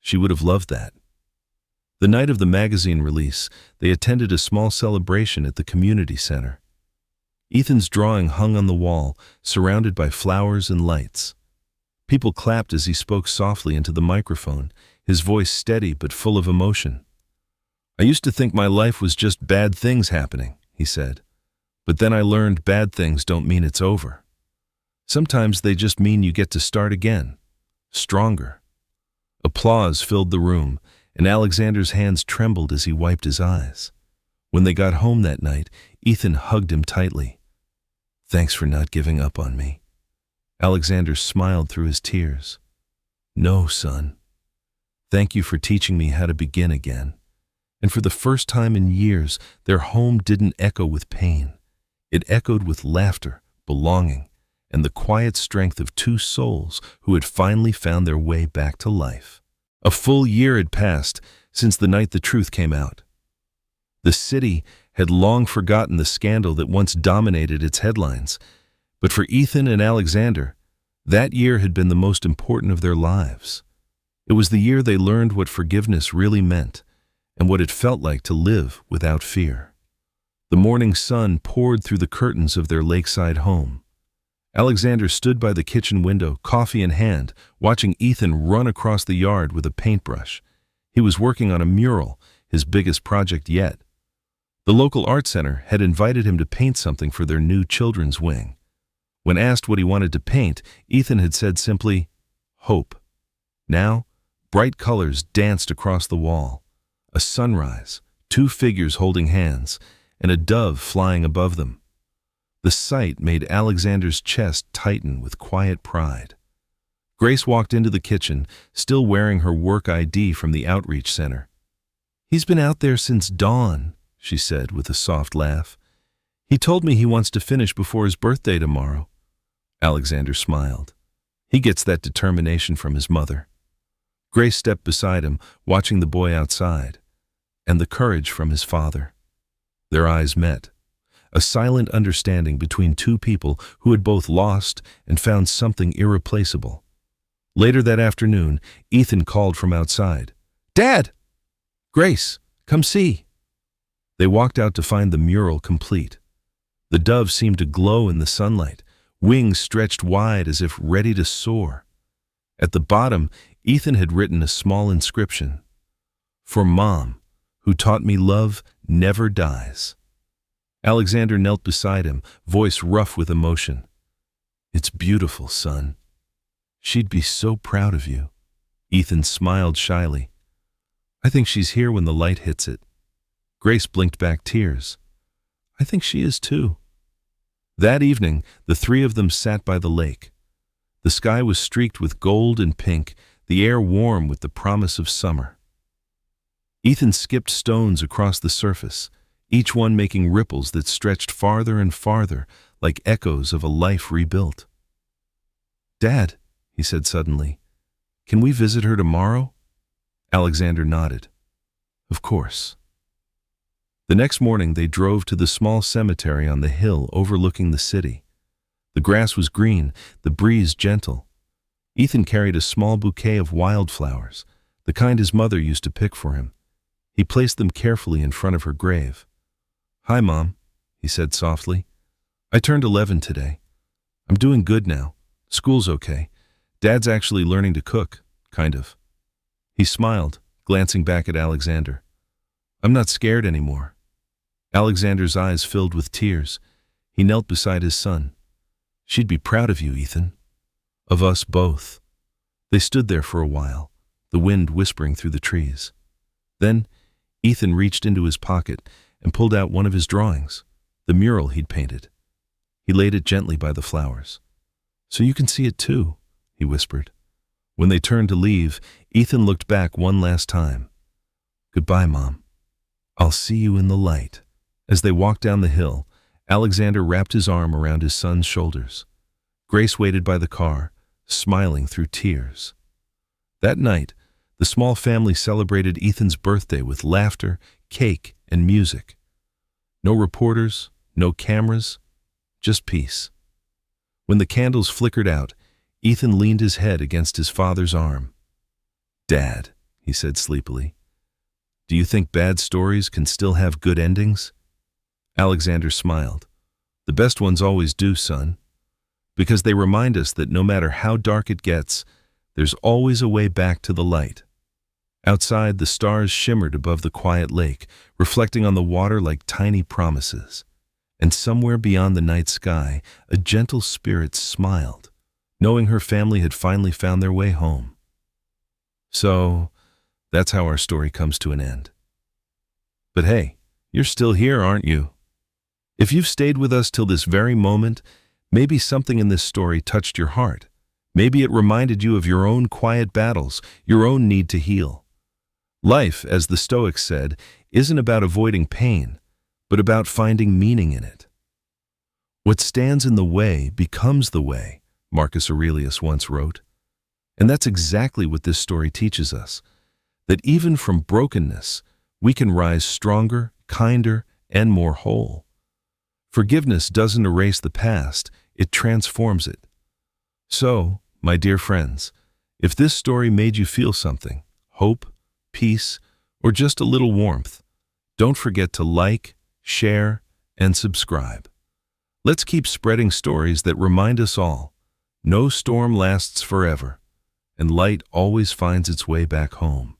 A: She would have loved that. The night of the magazine release, they attended a small celebration at the community center. Ethan's drawing hung on the wall, surrounded by flowers and lights. People clapped as he spoke softly into the microphone, his voice steady but full of emotion. I used to think my life was just bad things happening, he said. But then I learned bad things don't mean it's over. Sometimes they just mean you get to start again, stronger. Applause filled the room, and Alexander's hands trembled as he wiped his eyes. When they got home that night, Ethan hugged him tightly. Thanks for not giving up on me. Alexander smiled through his tears. No, son. Thank you for teaching me how to begin again. And for the first time in years, their home didn't echo with pain. It echoed with laughter, belonging, and the quiet strength of two souls who had finally found their way back to life. A full year had passed since the night the truth came out. The city had long forgotten the scandal that once dominated its headlines, but for Ethan and Alexander, that year had been the most important of their lives. It was the year they learned what forgiveness really meant and what it felt like to live without fear. The morning sun poured through the curtains of their lakeside home. Alexander stood by the kitchen window, coffee in hand, watching Ethan run across the yard with a paintbrush. He was working on a mural, his biggest project yet. The local art center had invited him to paint something for their new children's wing. When asked what he wanted to paint, Ethan had said simply, hope. Now, bright colors danced across the wall. A sunrise, two figures holding hands, and a dove flying above them. The sight made Alexander's chest tighten with quiet pride. Grace walked into the kitchen, still wearing her work ID from the outreach center. He's been out there since dawn, she said with a soft laugh. He told me he wants to finish before his birthday tomorrow. Alexander smiled. He gets that determination from his mother. Grace stepped beside him, watching the boy outside, and the courage from his father. Their eyes met, a silent understanding between two people who had both lost and found something irreplaceable. Later that afternoon, Ethan called from outside. Dad! Grace, come see. They walked out to find the mural complete. The dove seemed to glow in the sunlight, wings stretched wide as if ready to soar. At the bottom, Ethan had written a small inscription. For Mom, who taught me love never dies. Alexander knelt beside him, voice rough with emotion. It's beautiful, son. She'd be so proud of you. Ethan smiled shyly. I think she's here when the light hits it. Grace blinked back tears. I think she is too. That evening, the three of them sat by the lake. The sky was streaked with gold and pink, the air warm with the promise of summer. Ethan skipped stones across the surface, each one making ripples that stretched farther and farther, like echoes of a life rebuilt. Dad, he said suddenly, can we visit her tomorrow? Alexander nodded. Of course. The next morning they drove to the small cemetery on the hill overlooking the city. The grass was green, the breeze gentle. Ethan carried a small bouquet of wildflowers, the kind his mother used to pick for him. He placed them carefully in front of her grave. Hi, Mom, he said softly. I turned 11 today. I'm doing good now. School's okay. Dad's actually learning to cook, kind of. He smiled, glancing back at Alexander. I'm not scared anymore. Alexander's eyes filled with tears. He knelt beside his son. She'd be proud of you, Ethan. Of us both. They stood there for a while, the wind whispering through the trees. Then, Ethan reached into his pocket and pulled out one of his drawings, the mural he'd painted. He laid it gently by the flowers. So you can see it too, he whispered. When they turned to leave, Ethan looked back one last time. Goodbye, Mom. I'll see you in the light. As they walked down the hill, Alexander wrapped his arm around his son's shoulders. Grace waited by the car, smiling through tears. That night, the small family celebrated Ethan's birthday with laughter, cake, and music. No reporters, no cameras, just peace. When the candles flickered out, Ethan leaned his head against his father's arm. Dad, he said sleepily, do you think bad stories can still have good endings? Alexander smiled. The best ones always do, son. Because they remind us that no matter how dark it gets, there's always a way back to the light. Outside, the stars shimmered above the quiet lake, reflecting on the water like tiny promises. And somewhere beyond the night sky, a gentle spirit smiled, knowing her family had finally found their way home. So, that's how our story comes to an end. But hey, you're still here, aren't you? If you've stayed with us till this very moment, maybe something in this story touched your heart. Maybe it reminded you of your own quiet battles, your own need to heal. Life, as the Stoics said, isn't about avoiding pain, but about finding meaning in it. What stands in the way becomes the way, Marcus Aurelius once wrote. And that's exactly what this story teaches us, that even from brokenness, we can rise stronger, kinder, and more whole. Forgiveness doesn't erase the past, it transforms it. So, my dear friends, if this story made you feel something, hope, peace, or just a little warmth, don't forget to like, share, and subscribe. Let's keep spreading stories that remind us all, no storm lasts forever, and light always finds its way back home.